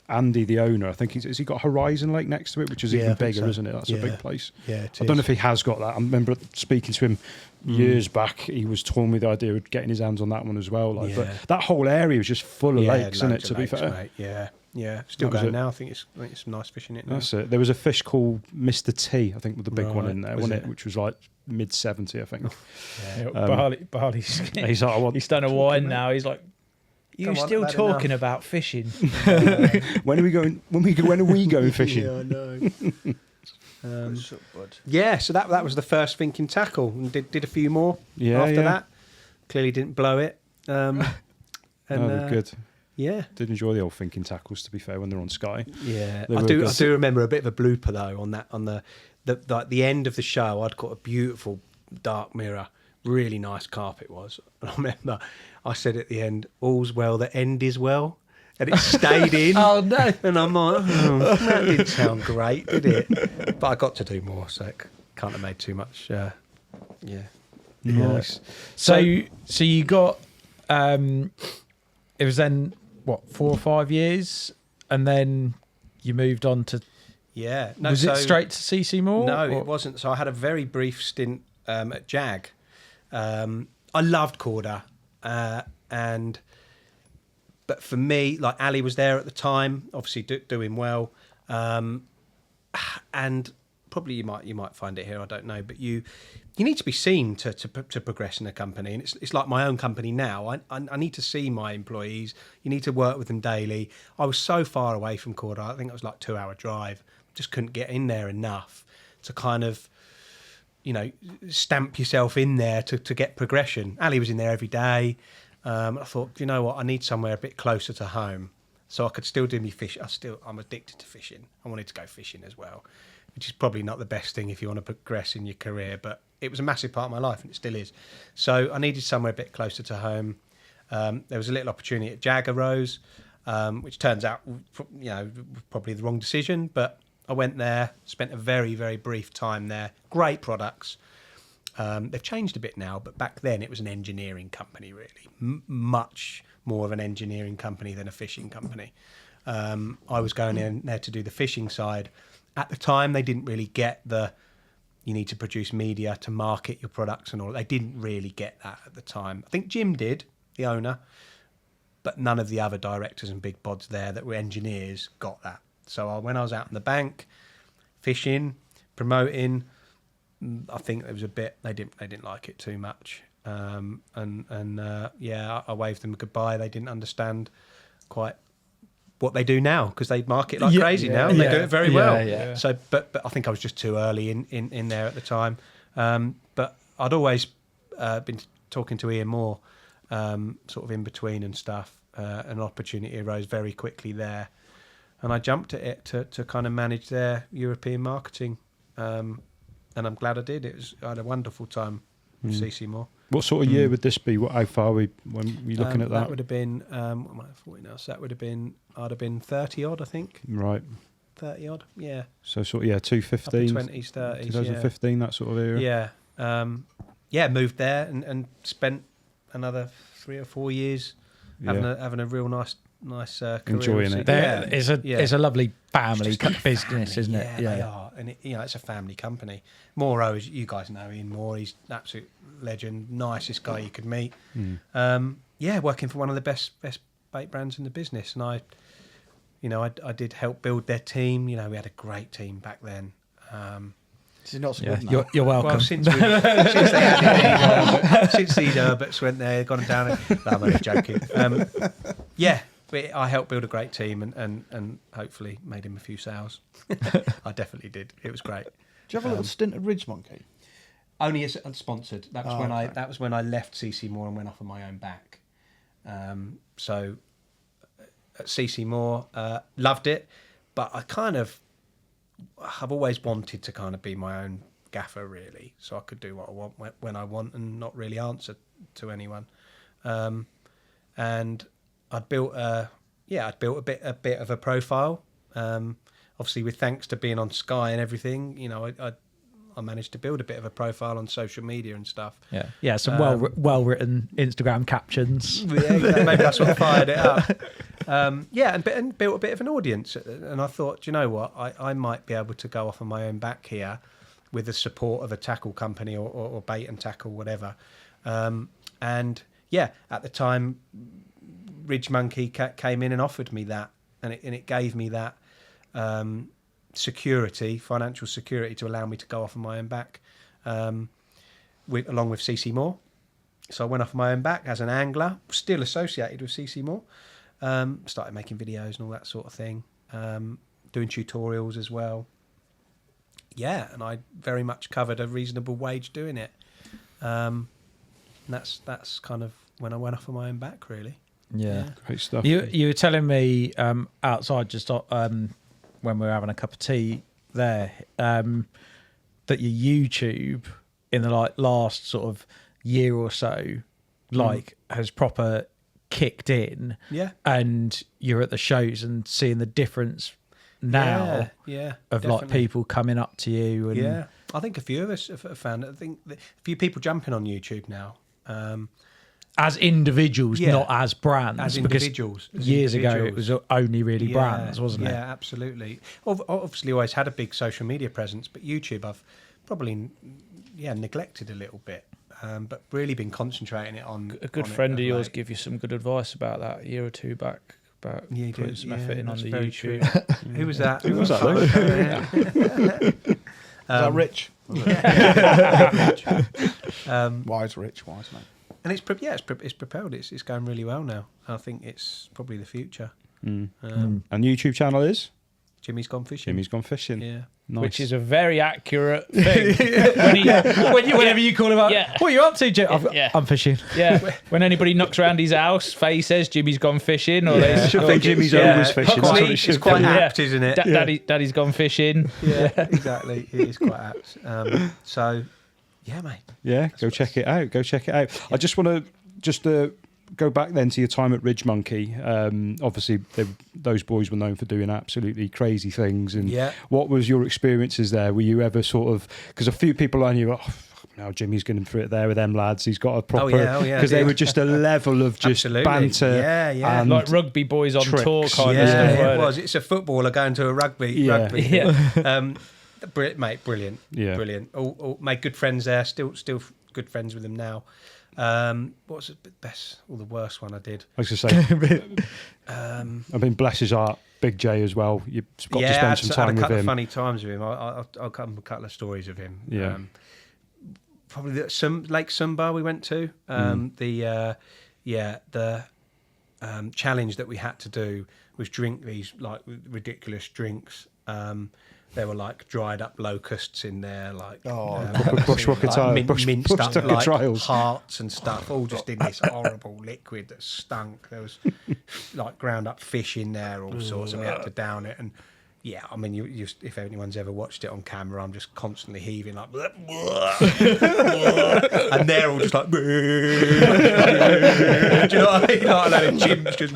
Andy, the owner, I think has he got Horizon Lake next to it, which is even bigger, isn't it? That's a big place. Yeah, it I don't know if he has got that. I remember speaking to him years back. He was toying with the idea of getting his hands on that one as well. But that whole area was just full of lakes, isn't it? To be fair, mate. Yeah. Still That was going it. now. I think it's some nice fishing it now. That's it. There was a fish called Mr. T, I think, with the big one in there, Was wasn't it? it? Which was like mid-70, I think. Barley's He's like, I want he's done a wine now. He's like, You're Come on, still I've had talking enough. about fishing. When are we going? When are we going fishing? Yeah, I know. What's up, bud? Yeah, so that was the first thinking tackle, and did a few more Yeah, after yeah. that. Clearly didn't blow it. And They're good. Yeah, Did enjoy the old thinking tackles. To be fair, when they're on Sky. yeah. They I were do. good. I do remember a bit of a blooper though on the end of the show. I'd caught a beautiful dark mirror, really nice carp it was. And I remember I said at the end, "All's well that end is well." And it stayed in. Oh, no. And I'm like, that didn't sound great, did it? But I got to do more, so it can't have made too much. Yeah. Nice. So you got it was then what 4 or 5 years, and then you moved on to. Yeah. No, Was it straight to CC Moore? No, or- it wasn't. So I had a very brief stint at Jag. I loved Korda, but for me, like Ali was there at the time, obviously doing well, and probably you might find it here. I don't know, but you need to be seen to progress in a company, and it's like my own company now. I need to see my employees. You need to work with them daily. I was so far away from Korda. I think it was like 2-hour drive. Just couldn't get in there enough to kind of, stamp yourself in there to get progression. Ali was in there every day. I thought, you know what, I need somewhere a bit closer to home so I could still do me fish. I'm addicted to fishing. I wanted to go fishing as well, which is probably not the best thing if you want to progress in your career, but it was a massive part of my life and it still is. So I needed somewhere a bit closer to home. There was a little opportunity at Jag arose, which turns out, probably the wrong decision, but I went there, spent a very, very brief time there. Great products. They've changed a bit now, but back then it was an engineering company, really. Much more of an engineering company than a fishing company. I was going in there to do the fishing side. At the time, they didn't really get you need to produce media to market your products and all. They didn't really get that at the time. I think Jim did, the owner, but none of the other directors and big pods there that were engineers got that. So when I was out in the bank, fishing, promoting, I think there was a bit they didn't like it too much, I waved them goodbye. They didn't understand quite what they do now because they market like crazy now and they do it very well. Yeah. So, but I think I was just too early in there at the time. But I'd always been talking to Ian Moore, sort of in between and stuff. An opportunity arose very quickly there. And I jumped at it to kind of manage their European marketing, and I'm glad I did. I had a wonderful time with Ccmoore. What sort of year would this be? How far are we when we looking at that? That would have been what am I 40 now? So that would have been I'd have been 30 odd, I think. Right. 30 odd, yeah. So 2015, 20s, 30s, 2015, that sort of era. Yeah. Moved there and spent another 3 or 4 years having a real nice career. Enjoying it. It's a lovely family business, isn't it? Yeah, they are, and it's a family company. Moore, as you guys know, Ian Moore, he's an absolute legend, nicest guy you could meet. Working for one of the best bait brands in the business, and I did help build their team. We had a great team back then. Is it not so good now? You're welcome. Well, since they added since these Herberts went there, gone down. No, I'm only joking. But I helped build a great team and hopefully made him a few sales. I definitely did. It was great. Do you have a little stint at Ridgemonkey? Only as sponsored. That was when I left Ccmoore and went off on my own back. So at Ccmoore, loved it, but I've always wanted to kind of be my own gaffer, really, so I could do what I want when I want and not really answer to anyone. And I'd built a bit of a profile. Obviously, with thanks to being on Sky and everything, I managed to build a bit of a profile on social media and stuff. Yeah. Some well written Instagram captions. Yeah, maybe that's what fired it up. And built a bit of an audience. And I thought, you know what, I might be able to go off on my own back here with the support of a tackle company or bait and tackle, whatever. At the time, Ridgemonkey came in and offered me that, and it gave me that financial security to allow me to go off on my own back, along with CC Moore. So I went off my own back as an angler, still associated with CC Moore. Started making videos and all that sort of thing, doing tutorials as well. Yeah, and I very much covered a reasonable wage doing it. And that's kind of when I went off on my own back, really. Yeah. Great stuff. You were telling me outside just when we were having a cup of tea there that your YouTube in the last sort of year or so has proper kicked in. Yeah. And you're at the shows and seeing the difference now yeah, of definitely. people coming up to you. And Yeah, I think a few of us have found it. I think a few people jumping on YouTube now. as individuals, Yeah. not as brands. As because individuals. As years ago, it individuals. was only really brands, wasn't it? Yeah, absolutely. Obviously, always had a big social media presence, but YouTube I've probably neglected a little bit, but really been concentrating it on. A good on friend it of yours late. gave you some good advice about that a year or two back. About Yeah, he putting did. some effort in on that's the very YouTube. true. Who was that? Who was that, Is that Rich? Wise Rich, wise man. And it's propelled. It's going really well now. I think it's probably the future. And YouTube channel is Jimmy's Gone Fishing. Jimmy's Gone Fishing. Yeah. Nice. Which is a very accurate thing. Whenever you call him up, Yeah. what are you up to, Jim? Yeah. I'm fishing. Yeah, when anybody knocks around his house, Faye says Jimmy's gone fishing, or they Should or- be Jimmy's always fishing. That's what it It's should quite be. apt, isn't it? Daddy's gone fishing. Yeah, exactly. It is quite apt. So, yeah, mate. Yeah, go check it out. Go check it out. I just want to go back then to your time at Ridgemonkey. Obviously, those boys were known for doing absolutely crazy things. And Yeah. what was your experiences there? Were you ever sort of, because a few people I knew, now Jimmy's getting through it there with them lads. He's got a proper, because they were just a level of just Absolutely. banter. Yeah. and Like rugby boys on tricks. tour kind Yeah, of stuff. it weren't was. It's a footballer going to a rugby. Yeah. Yeah. Mate, brilliant. Yeah. Brilliant. All made good friends there. Still good friends with them now. What was the best or the worst one I did? I was going to say, I mean, bless his heart, Big J as well. You've got to spend some I time had a with couple of him. funny times with him. I'll come with a couple of stories of him. Yeah. Probably Lake Sumbar we went to. The challenge that we had to do was drink these like ridiculous drinks. There were like dried up locusts in there, like Bushwhacker minced up like trials. hearts and stuff, all just in this horrible liquid that stunk. There was like ground up fish in there, all sorts, and we had to down it. And yeah, I mean, you if anyone's ever watched it on camera, I'm just constantly heaving like, and they're all just like, do you know what I mean? Like a Jim's just,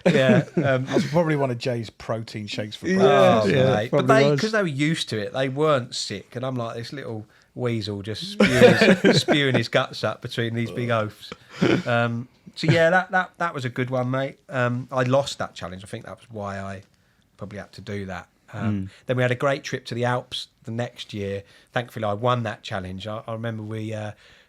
That's probably one of Jay's protein shakes for Oh, breakfast. Yeah, mate. But probably was. because they were used to it, they weren't sick. And I'm like this little weasel just spewing his guts up between these big oafs. So yeah, that was a good one, mate. I lost that challenge. I think that was why I probably had to do that. Then we had a great trip to the Alps the next year. Thankfully, I won that challenge. I remember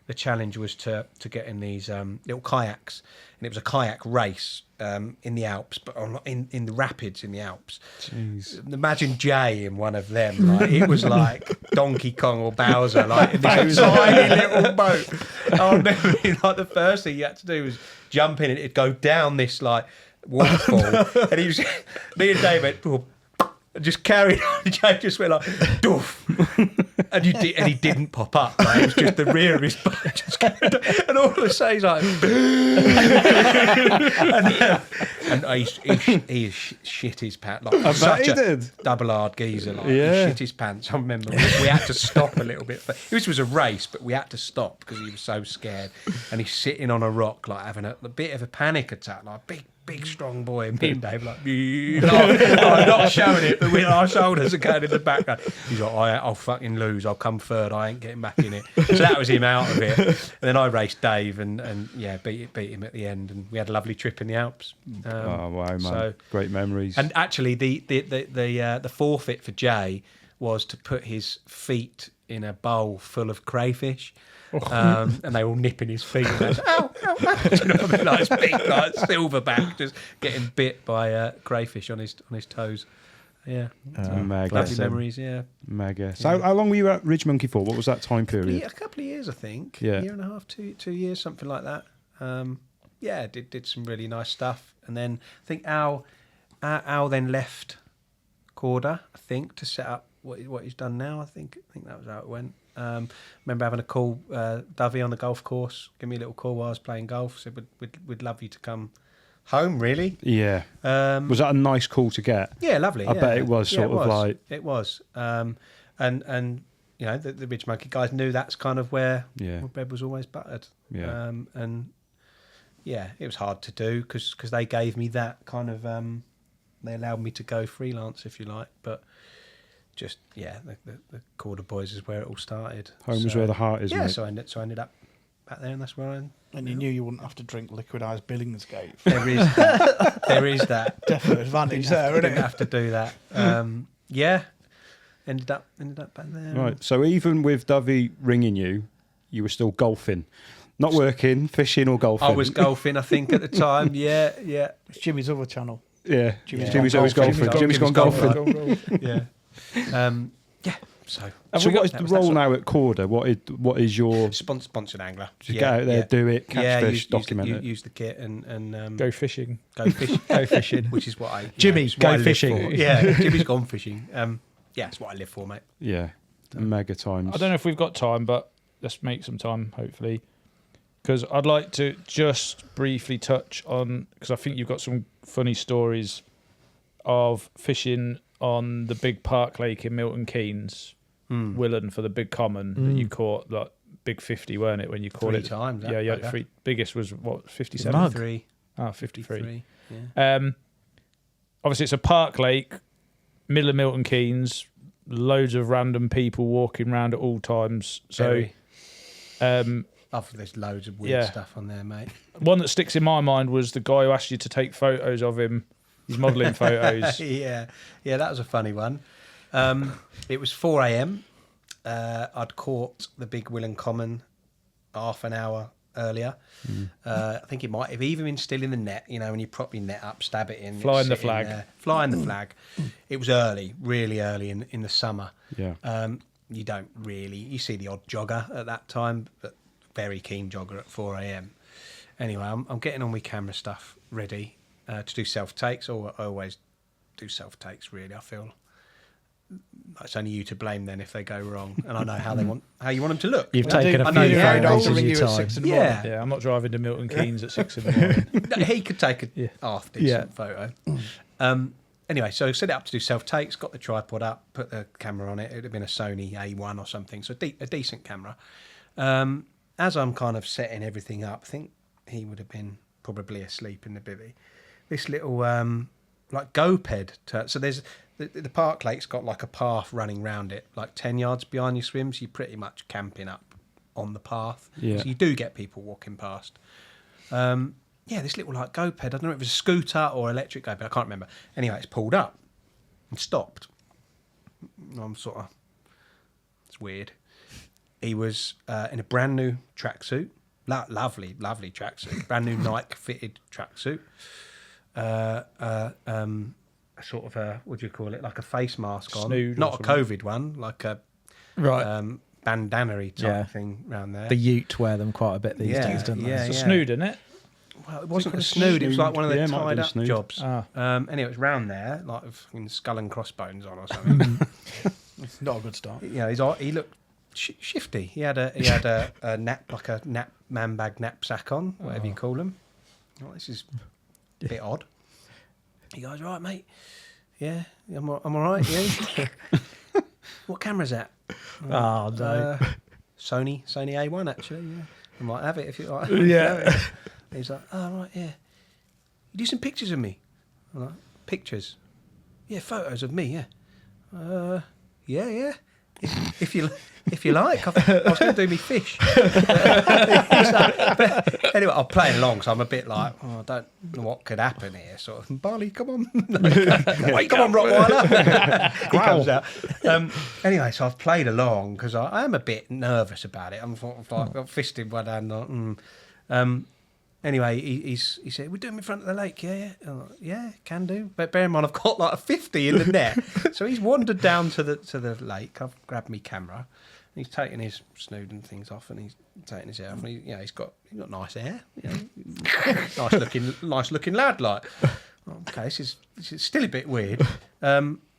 the challenge was to get in these little kayaks, and it was a kayak race in the Alps, but in the rapids in the Alps. Jeez. Imagine Jay in one of them. Like, it was like Donkey Kong or Bowser, like in this tiny little boat. I remember, like the first thing you had to do was jump in, and it'd go down this like waterfall, and he was me and Dave went, just carried on. Jay just went like doof, and he didn't pop up. Like, it was just the rear of his boat just going down. And all I say is like, and he shit his pants like such he a did. double hard geezer. Like, Yeah. he shit his pants. I remember we had to stop a little bit. This was a race, but we had to stop because he was so scared. And he's sitting on a rock, like having a bit of a panic attack, like big strong boy. And me and Dave like, I'm not showing it, but our shoulders are going in the background. He's like, I'll fucking lose. I'll come third. I ain't getting back in it. So that was him out of it. And then I raced Dave and yeah, beat him at the end. And we had a lovely trip in the Alps. Oh wow, man! So, Great memories. and actually, the forfeit for Jay was to put his feet in a bowl full of crayfish. And they were all nipping his feet. And I was, ow, ow, ow. Do you know what I mean? Like this big, like silverback, just getting bit by crayfish on his toes. Yeah. Mega. Lovely memories, yeah. Mega. So how long were you at Ridgemonkey for? What was that time period? A couple of years, I think. Yeah. A year and a half, 2 years, something like that. Did some really nice stuff. And then I think Al then left Korda, I think, to set up what he's done now. I think that was how it went. Remember having a call, Dovey on the golf course, give me a little call while I was playing golf. Said we'd love you to come home, really. Yeah. Was that a nice call to get? Yeah, lovely. I bet it was like... It was. And you know, the Ridgemonkey guys knew that's kind of where bread was always buttered. Yeah. And yeah, it was hard to do because they gave me that kind of... they allowed me to go freelance, if you like, but... Just the Korda boys is where it all started. Home is where the heart is. Yeah, mate. so I ended up back there, and that's where I. And you knew you wouldn't have to drink liquidised Billingsgate. There is that. There is that Definite advantage there, isn't Didn't it? have to do that. Ended up back there. Right. So even with Dovey ringing you, you were still golfing, not working, fishing or golfing. I was golfing, I think, at the time. Yeah. It's Jimmy's other channel. Yeah. Jimmy's always golfing. Jimmy's gone golfing. Yeah. So What is the role now at Korda? What is your sponsored angler? just get out there, do it, catch fish, use document it. Use the kit and Go fishing. go fishing, which is what I Jimmy, it's what go I live fishing. for. Yeah, Jimmy's gone fishing. It's what I live for, mate. Yeah, mega times. I don't know if we've got time, but let's make some time, hopefully. Because I'd like to just briefly touch on, because I think you've got some funny stories of fishing on the big park lake in Milton Keynes, Willen, for the big common that you caught, like big 50, weren't it, when you caught 3 it? times. Yeah, you had it 3. Biggest was, what, 57? 3. Ah, 53. Yeah. Obviously, it's a park lake, middle of Milton Keynes, loads of random people walking around at all times. So, There's loads of weird stuff on there, mate. one that sticks in my mind was the guy who asked you to take photos of him. He's modelling photos. Yeah, that was a funny one. It was 4 a.m. I'd caught the big Willen Common half an hour earlier. I think it might have even been still in the net, you know, when you prop your net up, stab it in. Flying the flag. Flying the flag. It was early, really early in the summer. Yeah. You don't really... You see the odd jogger at that time, but very keen jogger at 4 a.m. Anyway, I'm getting on with camera stuff ready to do self-takes. I always do self-takes, really, I feel. It's only you to blame then if they go wrong, and I know how you want them to look. You've taken a I few know you're photos old to of ring your you at time. 6 in the morning. Yeah, I'm not driving to Milton Keynes at 6 in the morning. He could take a half decent photo. Anyway, so set it up to do self-takes, got the tripod up, put the camera on it. It would have been a Sony A1 or something, so a decent camera. As I'm kind of setting everything up, I think he would have been probably asleep in the bivvy. This little, like, go-ped. So there's... The park lake's got like a path running round it, like 10 yards behind your swims. You're pretty much camping up on the path. Yeah. So you do get people walking past. This little like go-ped, I don't know if it was a scooter or electric go-ped, I can't remember. Anyway, it's pulled up and stopped. I'm sort of... It's weird. He was in a brand new tracksuit. Lovely tracksuit. Brand new Nike-fitted tracksuit. Sort of a, what do you call it, like a face mask on, Snood or not a something. COVID one, like a bandana-y type Yeah. thing around there. The Ute wear them quite a bit these days, don't they? It's a snood, isn't it? Well, it wasn't a snood, it was like one of the Yeah, it might have been tied a up snood. jobs. Anyway, it was round there, like with skull and crossbones on or something. It's not a good start. He looked shifty. He had a man bag knapsack on, whatever you call them. Oh, this is a bit odd. He goes, right, mate. Yeah, I'm all right. Yeah. What camera's that? Oh, no. Sony A1, actually. Yeah, I might have it if you like. Yeah. He's like, oh, right, yeah. You do some pictures of me. I'm like, pictures? Yeah, photos of me. Yeah. Yeah. If you like, I was going to do me fish. But anyway, I'm playing along, so I'm a bit like, I don't know what could happen here. Sort of, Barley, come on, come on, Rottweiler. He comes out. Anyway, so I've played along because I am a bit nervous about it. I'm sort of like got fist in one hand. Like, Anyway, he said, "We're doing in front of the lake, yeah." I'm like, "Yeah, can do." But bear in mind, I've got like a 50 in the net, so he's wandered down to the lake. I've grabbed my camera. And he's taking his snood and things off, and he's taking his hair off. And he's got nice hair, nice looking lad. Like, okay, this is still a bit weird.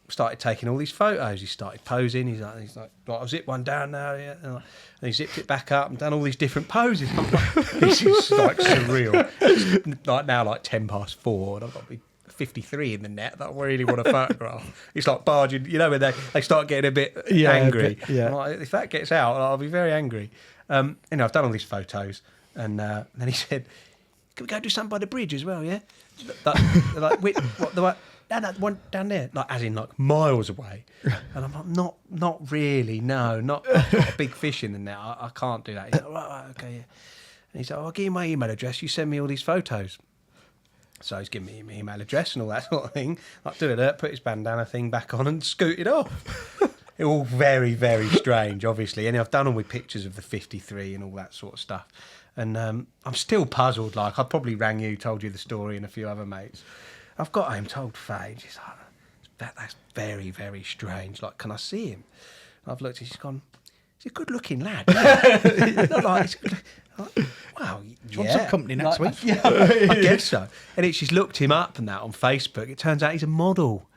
Started taking all these photos. He started posing. He's like, I'll zip one down now, yeah. And he zipped it back up and done all these different poses. I'm like, this is like surreal. It's like now, like 4:10, and I've got to be 53 in the net that I really want to photograph. It's like barging, when they start getting a bit angry. I'm like, if that gets out, I'll be very angry. I've done all these photos, and then he said, "Can we go do something by the bridge as well? Yeah." No, the one down there, like as in like miles away. And I'm like, not really, no, I've got a big fish in the net. I can't do that. He's like, right, okay, yeah. And he's like, I'll give you my email address. You send me all these photos. So he's giving me my email address and all that sort of thing. Like doing it, put his bandana thing back on and scooted off. It all very, very strange, obviously. And I've done all my pictures of the 53 and all that sort of stuff. And I'm still puzzled. Like I probably rang you, told you the story, and a few other mates. I've got him, told Faye. She's like, that's very, very strange. Like, can I see him? And I've looked and she's gone, he's a good-looking lad. Not like, wow, Do you want some company next week? Yeah, I guess so. And she's looked him up and that on Facebook. It turns out he's a model.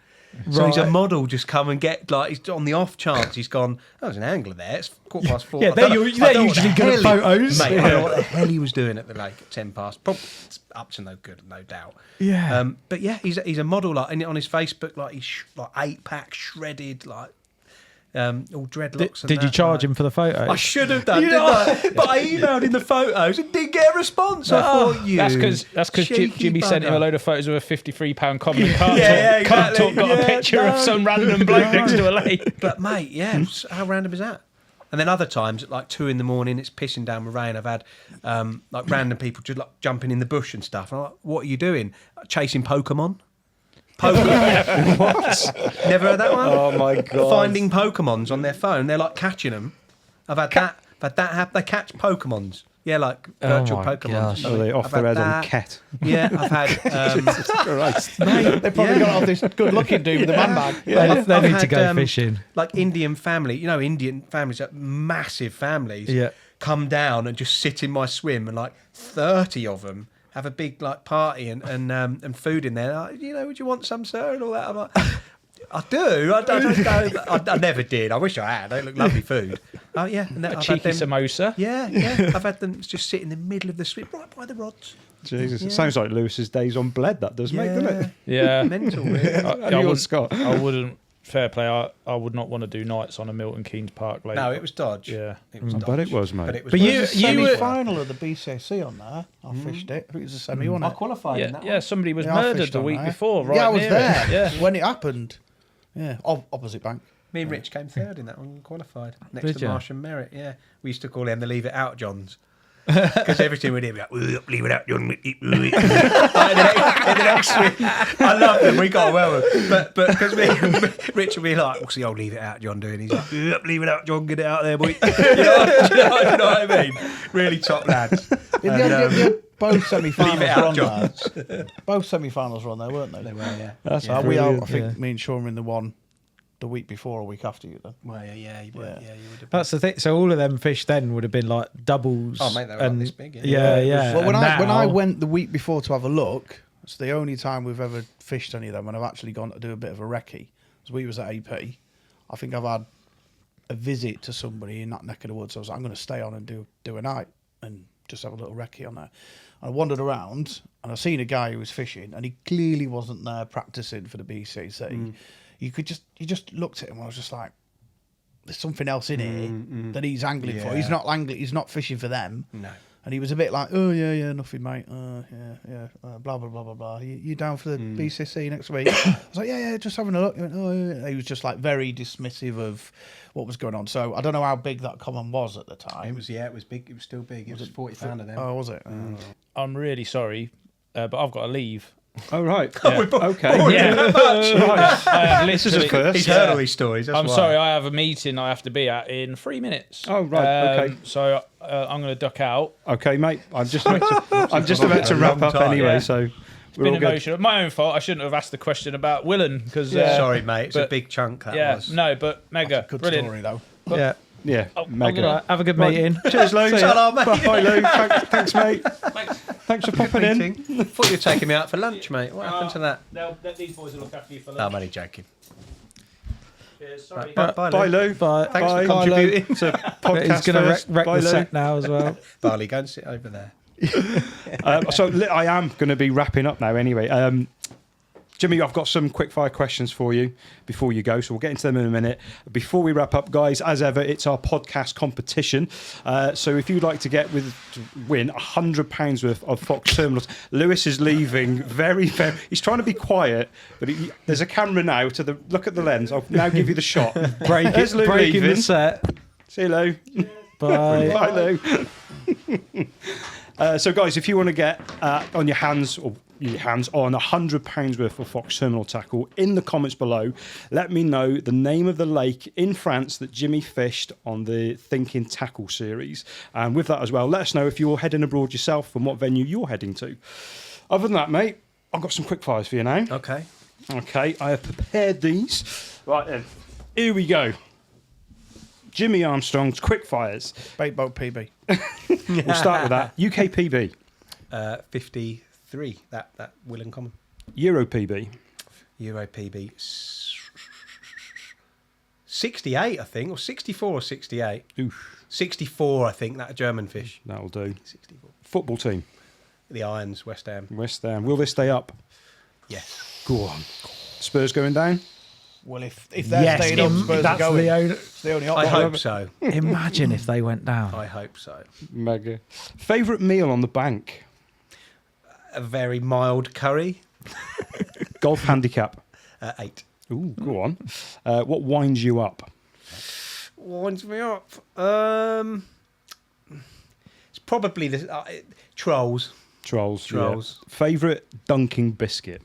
So he's a model, just come and get, like, he's on the off chance. He's gone, there's an angler there. It's 4:15. Yeah, they're usually good at photos. Mate, I don't know what the hell he was doing at the lake at 10 past. Probably up to no good, no doubt. Yeah. But yeah, he's a model, like, and on his Facebook, like, he's like 8-pack, shredded, like, all dreadlocks. Did you charge him for the photos? I should have done, didn't I? But I emailed him the photos and didn't get a response. I thought, that's because Jimmy sent him a load of photos of a £53 common carp exactly. got a picture of some random bloke next to a lake. But mate, how random is that? And then other times at like 2 a.m, it's pissing down with rain. I've had like random people just like jumping in the bush and stuff. And I'm like, what are you doing? Chasing Pokemon? What? Never heard that one? Oh my god! Finding Pokemons on their phone. They're like catching them. I've had that. I've had that happen. They catch Pokemons. Yeah, like virtual Pokemons. Oh, they off their head on cat. Yeah, I've had. Mate, they probably got off this good-looking dude with a man bag. Yeah, they need to go fishing. Like Indian family, Indian families, like massive families, come down and just sit in my swim, and like 30 of them have a big like party and food in there. Like, would you want some, sir? And all that. I'm like, I do. I never did. I wish I had. They look lovely food. Oh yeah, and a cheeky samosa. Yeah. I've had them just sit in the middle of the swim, right by the rods. Jesus, it sounds like Lewis's days on Bled. That does, mate, doesn't it? Yeah, mental. Really. Scott. I wouldn't. Fair play. I would not want to do nights on a Milton Keynes Park lake. No, it was Dodge. Yeah, it was I bet it was, mate. But you semi-final of the BCC on there. I fished it. I think it was a semi, wasn't it? I qualified in that one. Yeah, somebody was murdered the week before. Right, I was there. Yeah, when it happened. Yeah, opposite bank. Me and Rich came third in that one, qualified next to Marsh and Merritt. Yeah, we used to call them the Leave It Out Johns. Because everything we did, we'd be like, leave it out, John. In the next swim. I love them. We got well with them. But because Rich would be like, what's the old leave it out, John doing? He's like, leave it out, John, get it out there, boy. you know what I mean? Really top lads. Both semi-finals were on there. Both semi-finals were on there, weren't they? They were, yeah. That's I think me and Sean were in the one the week before or week after you then. Well, yeah, you would. Yeah, you would have. That's the thing. So all of them fish then would have been like doubles. Oh, mate, they were like this big. Yeah. Well, when I went the week before to have a look, it's the only time we've ever fished any of them, and I've actually gone to do a bit of a recce. Because we was at AP. I think I've had a visit to somebody in that neck of the woods. So I was like, I'm going to stay on and do a night and just have a little recce on there. And I wandered around and I seen a guy who was fishing, and he clearly wasn't there practicing for the BCC. You just looked at him and I was just like, there's something else in here that he's angling for. He's not fishing for them. No. And he was a bit like, oh yeah, nothing, mate. Blah blah blah blah blah. You down for the BCC next week? I was like, yeah, just having a look. He went, oh yeah. He was just like very dismissive of what was going on. So I don't know how big that common was at the time. It was big. It was still big. It was 40 pounder then. Oh, was it? I'm really sorry, but I've got to leave. Oh, right. Yeah. Okay. Yeah. Right. I have This is a literally- first. He's heard all these stories. That's I'm why. sorry, I have a meeting I have to be at in 3 minutes. Oh, right, okay. So I'm going to duck out. Okay, mate. I'm just about to wrap up time, anyway, yeah. so we're Been all good. emotional. My own fault. I shouldn't have asked the question about Willen because. Sorry, mate. It's a but- big chunk. That Yeah, was. no, but mega, Good brilliant. story though. Yeah. Yeah, mega. Right, have a good meeting. Cheers, Lou. Hello, mate. Bye, Lou. Thanks, mate. Thanks for popping in. Meeting. Thought you were taking me out for lunch, mate. What happened to that? These boys will look after you for No, I'm only joking. Cheers, sorry. Bye, Lou. Bye. Thanks for Bye. contributing. To He's podcast going to first. wreck Bye, the Lou. set now as well. Barley, go and sit over there. I am going to be wrapping up now anyway. Jimmy, I've got some quick fire questions for you before you go, so we'll get into them in a minute. Before we wrap up, guys, as ever, it's our podcast competition. So if you'd like to win £100 worth of Fox Terminals, Lewis is leaving very. He's trying to be quiet, but there's a camera now. Look at the lens. I'll now give you the shot. There's Lou Breaking leaving. the set. See you, Lou. Bye. Bye, Lou. So, guys, if you want to get on your hands on £100 worth of Fox Terminal tackle, in the comments below, let me know the name of the lake in France that Jimmy fished on the Thinking Tackle series. And with that as well, let us know if you're heading abroad yourself and what venue you're heading to. Other than that, mate, I've got some quick fires for you now. Okay, I have prepared these. Right then, here we go. Jimmy Armstrong's quick fires. Bait boat PB. We'll start with that. UK PB, 53. That Willen Common. Euro PB, Euro PB. 68, I think, or 64 or 68. Oof, 64, I think. That German fish. that'll do. 64. Football team, The Irons, West Ham. West Ham. Will they stay up? Yes. Go on. Spurs going down? Well, if they're staying up, Spurs are that's going. the The only I option. hope so. Imagine if they went down. I hope so. Mega. Favourite meal on the bank? A very mild curry. Golf handicap? 8. Ooh, go on. What winds you up? Winds me up. It's probably the Trolls. Trolls. Trolls. Yeah. Favourite dunking biscuit?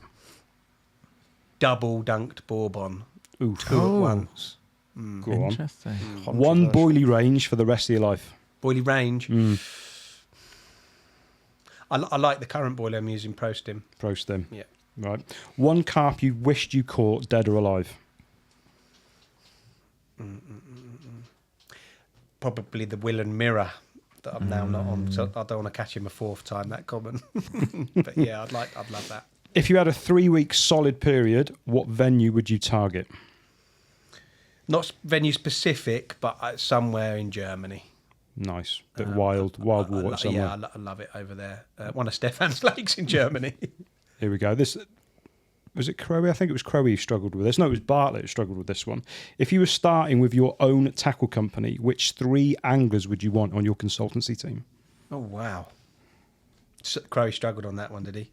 Double dunked bourbon. Ooh, Two at once. go on. Interesting. One boilie range for the rest of your life? Boilie range. I like the current boiler I'm using, Pro Stim. Pro Stim. Yeah. Right. One carp you wished you caught, dead or alive? Probably the Willen Mirror that I'm now not on. So I don't want to catch him a fourth time that common. But yeah, I'd love that. If you had a 3-week solid period, what venue would you target? Not venue specific, but somewhere in Germany. Nice. Bit wild water somewhere. Yeah, I love it over there. One of Stefan's lakes in Germany. Here we go. This was it Crowe? I think it was Crowe who struggled with this. No, it was Bartlett who struggled with this one. If you were starting with your own tackle company, which 3 anglers would you want on your consultancy team? Oh, wow. Crowe struggled on that one, did he?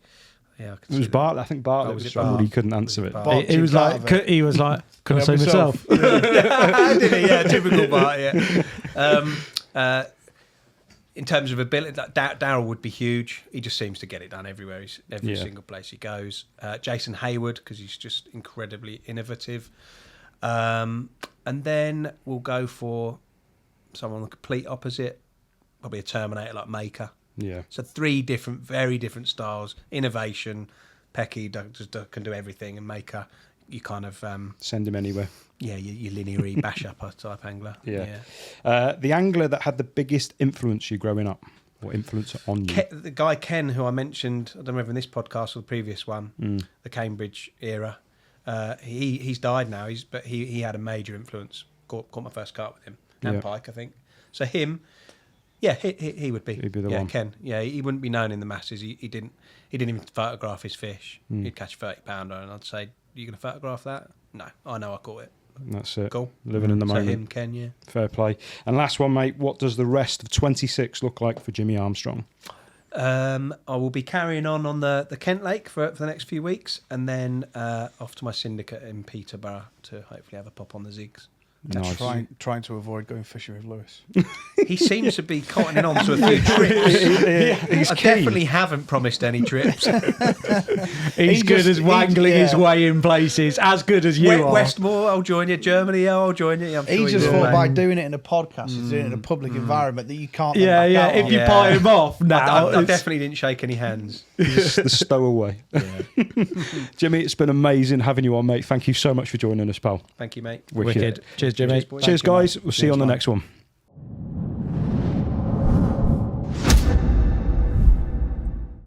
Yeah, I It was Bartlett. I think Bartlett was was it struggled. Bart? He couldn't answer it. Bart? He was like, can I say myself? Did he? Yeah, typical Bart, yeah. In terms of ability, like Darryl would be huge. He just seems to get it done everywhere. Every Yeah. single place he goes. Jason Hayward, because he's just incredibly innovative. And then we'll go for someone the complete opposite, probably a Terminator like Maker. Yeah. So 3 very different styles. Innovation, Pecky can do everything, and Maker, you kind of Send him anywhere. your linear bash upper type angler. Yeah. The angler that had the biggest influence you growing up, or influence on you? The guy Ken, who I mentioned, I don't remember in this podcast or the previous one, the Cambridge era. He's died now. But he had a major influence. Caught my first carp with him and Yeah. pike, I think. So him. Yeah, he would be. He'd be the one. Ken. Yeah, he wouldn't be known in the masses. He didn't even photograph his fish. He'd catch a 30-pounder, and I'd say, "You going to photograph that?" No, I know I caught it. That's it. Cool. Living in the So moment. him, Ken, yeah. Fair play. And last one, mate. What does the rest of 26 look like for Jimmy Armstrong? I will be carrying on the Kent Lake for the next few weeks, and then off to my syndicate in Peterborough to hopefully have a pop on the zigs. Nice. Trying to avoid going fishing with Lewis. He seems to be cottoning on to a few trips. I definitely haven't promised any trips. He's good as wangling his way in places, as good as you are. Westmore, I'll join you. Germany, I'll join you. I'm sure He just you thought will. by doing it in a podcast, he's doing it in a public environment that you can't. Yeah, then back yeah. out If on. you buy him off now, I definitely didn't shake any hands. Just the stowaway. Jimmy, it's been amazing having you on, mate. Thank you so much for joining us, pal. Thank you, mate. Wicked. Wicked. Cheers, Jimmy. boys. Cheers, Thank you, guys. mate. We'll see you on the Cheers, next one.